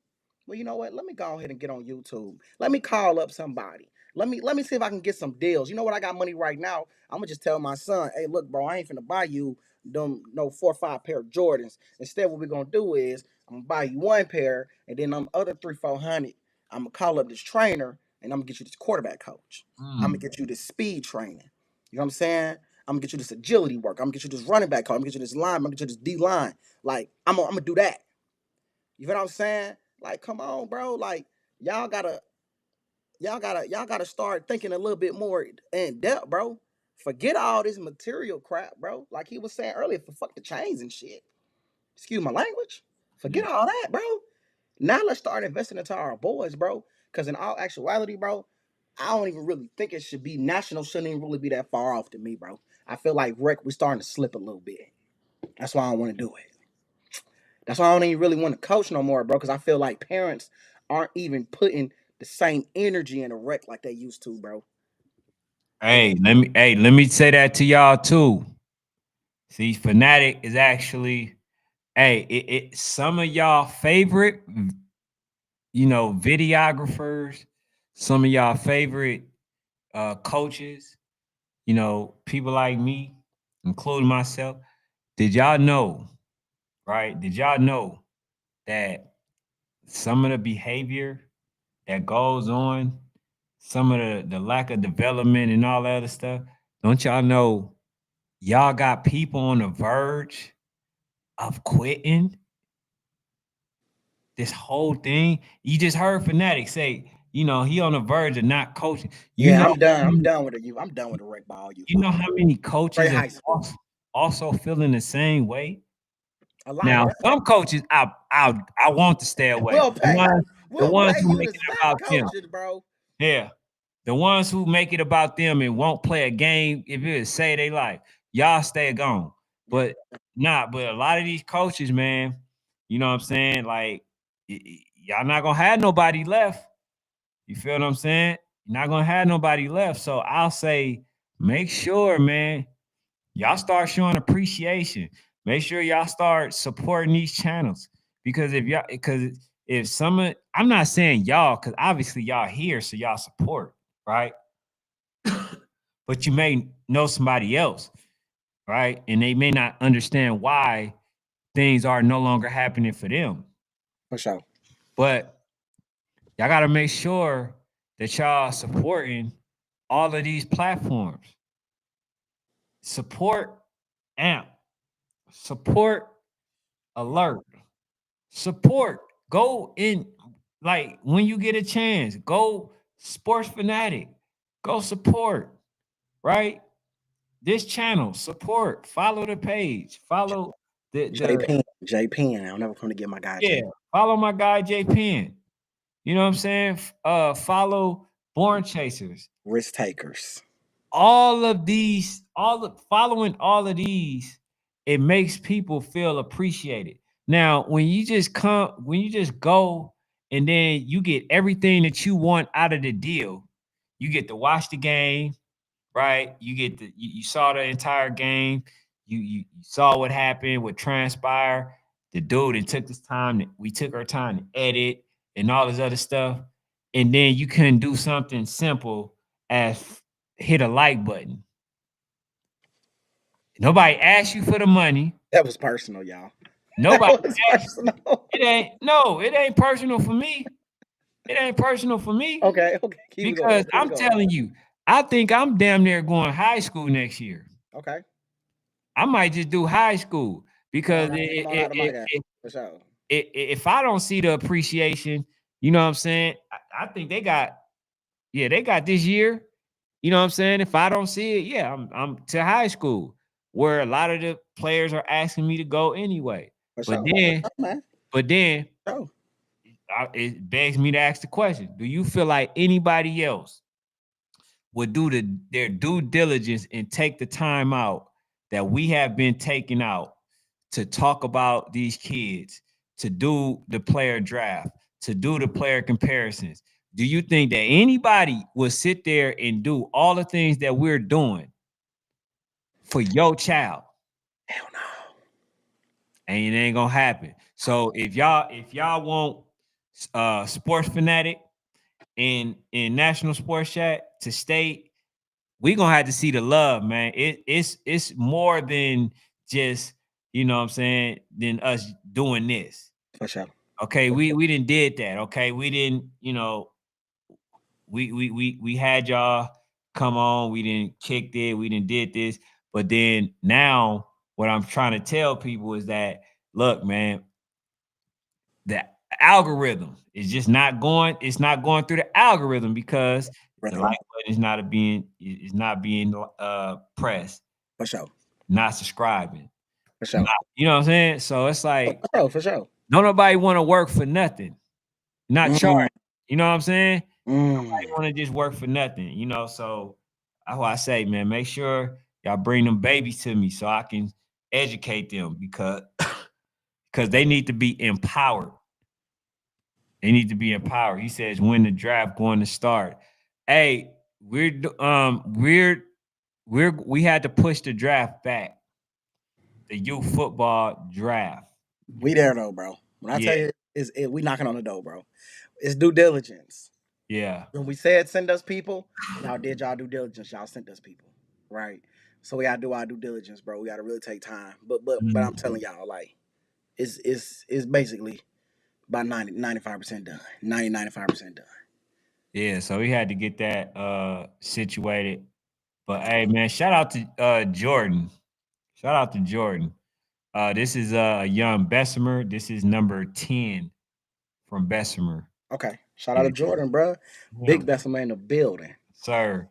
well, you know what? Let me go ahead and get on YouTube. Let me call up somebody. Let me see if I can get some deals. You know what? I got money right now. I'm gonna just tell my son, hey, look, bro, I ain't finna buy you them no 4 or 5 pair of Jordans. Instead, what we're gonna do is I'm gonna buy you one pair, and then them other 300, 400. I'm gonna call up this trainer, and I'm gonna get you this quarterback coach. I'm gonna Mm. get you this speed training. You know what I'm saying? I'm gonna get you this agility work. I'm gonna get you this running back call. I'm gonna get you this line. I'm gonna get you this D line. Like I'm gonna do that. You know what I'm saying? Like, come on, bro. Like, y'all gotta start thinking a little bit more in depth, bro. Forget all this material crap, bro. Like he was saying earlier, for fuck the chains and shit. Excuse my language. Yeah. Forget all that, bro. Now let's start investing into our boys, bro. Because in all actuality, bro, I don't even really think it should be national. Shouldn't even really be that far off to me, bro. I feel like rec we're starting to slip a little bit. That's why I don't want to do it. That's why I don't even really want to coach no more, bro. Because I feel like parents aren't even putting the same energy in a rec like they used to, bro. Let me say that to y'all too. See, Fanatic is actually, some of y'all favorite, videographers, some of y'all favorite coaches, people like me, including myself. Did y'all know, right? Did y'all know that some of the behavior that goes on, some of the lack of development and all that other stuff, don't y'all know y'all got people on the verge of quitting this whole thing? You just heard Fanatic say, he on the verge of not coaching. You Yeah, know, I'm done. I'm done with the youth. I'm done with the rec ball youth you know how football. many Straight coaches are high school. also feeling the same way. A lot, Now, bro. some coaches I want to stay away. We'll The pay. ones the We'll ones pay who you make to it stop about them. coaching, bro. Yeah. The ones who make it about them and won't play a game if it is say they like, y'all stay gone. Yeah. But but a lot of these coaches, man, you know what I'm saying? Like, y'all not gonna have nobody left. You feel what I'm saying? You're not gonna have nobody left. So I'll say, make sure, man, y'all start showing appreciation. Make sure y'all start supporting these channels. Because if some of, I'm not saying y'all, because obviously y'all here, so y'all support, right? But you may know somebody else, right? And they may not understand why things are no longer happening for them. For sure. But y'all got to make sure that y'all supporting all of these platforms. Support AMP, support Alert, support. Go in, like, when you get a chance, go Sports Fanatic, go support, right? This channel, support, follow the page, follow J the Pen. J Pen. I'll never come to get my guy yeah, J. follow my guy J Penn. You know what I'm saying? Follow Born Chasers. Risk takers. All of these, following all of these, it makes people feel appreciated. Now, when you just go and then you get everything that you want out of the deal, you get to watch the game, right? You saw the entire game. You saw what happened, what transpired. The dude and took this time. We took our time to edit and all this other stuff, and then you couldn't do something simple as hit a like button. Nobody asked you for the money. That was personal, y'all. That Nobody was asked. personal. It ain't personal for me. It ain't personal for me Okay, okay. Keep it going. because Keep it I'm going. telling you, I think I'm damn near going high school next year. Okay. I might just do high school because Come on out of my guy. For sure. if I don't see the appreciation, you know what I'm saying? I think they got this year. You know what I'm saying? If I don't see it, yeah, I'm to high school where a lot of the players are asking me to go anyway. For But sure. For then, sure, man. but then For sure. it begs me to ask the question: do you feel like anybody else would do their due diligence and take the time out that we have been taking out to talk about these kids, to do the player draft, to do the player comparisons? Do you think that anybody would sit there and do all the things that we're doing for your child? Hell no. And it ain't gonna happen. So if y'all want Sports Fanatic in National Sports Chat to stay, we gonna have to see the love, man. It's more than just, you know what I'm saying, than us doing this. For sure. Okay, we didn't did that. Okay, we didn't, we had y'all come on, we didn't kicked it, we didn't did this, but then now what I'm trying to tell people is that, look, man, the algorithm is just not going, it's not going through the algorithm because The Brother, like button is not being pressed, for sure. not subscribing, For sure. not, you know what I'm saying? So it's Oh, like for sure. For sure. don't nobody want to work for nothing, not charge. Mm, You know what I'm saying? Nobody mm. want to just work for nothing, you know. So that's why I say, man, make sure y'all bring them babies to me so I can educate them because they need to be empowered. They need to be empowered. He says when the draft going to start. Hey, we had to push the draft back, the youth football draft. We there though, bro. When I Yeah, tell you, we knocking on the door, bro. It's due diligence. yeah. When we said send us people, y'all did y'all due diligence. Y'all sent us people, right? So we gotta do our due diligence, bro. We gotta really take time. But I'm Mhm. telling y'all, like, it's basically about 95% done. 95% done. Yeah, so we had to get that situated. But hey man, shout out to Jordan. Shout out to Jordan. This is a young Bessemer. This is number 10 from Bessemer. Okay. Shout out Yeah. to Jordan, bro. Yeah, Big Bessemer in the building. sir.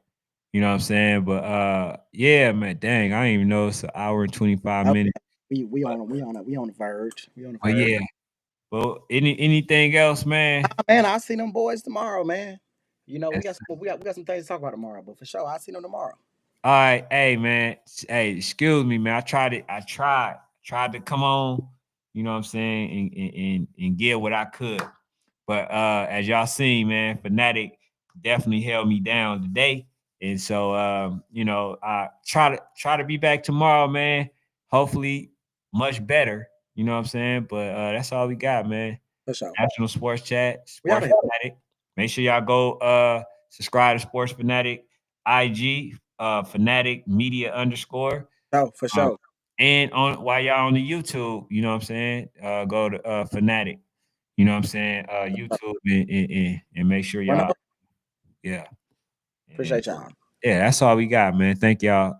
You know what I'm saying? But yeah, man, dang, I didn't even know it's an hour and 25 Oh, minutes. But, we on the verge. We on the but verge. yeah. But anything else, man? Ah, man, I'll see them boys tomorrow, man. You know, Yes. we got some things to talk about tomorrow, but for sure, I'll see them tomorrow. All right, hey man, hey, excuse me, man. I tried to come on, you know what I'm saying, and give what I could. But as y'all seen, man, Fanatic definitely held me down today. And so I try to be back tomorrow, man. Hopefully much better. You know what I'm saying? But that's all we got, man. For sure. National Sports Chat, We out Sports of here. Fanatic. Make sure y'all go subscribe to Sports Fanatic IG, Fanatic Media underscore. No, for Um, sure. and on while y'all on the YouTube, you know what I'm saying? Go to Fanatic, you know what I'm saying? YouTube and make sure Run y'all, up. yeah. And Appreciate y'all. yeah, that's all we got, man. Thank y'all.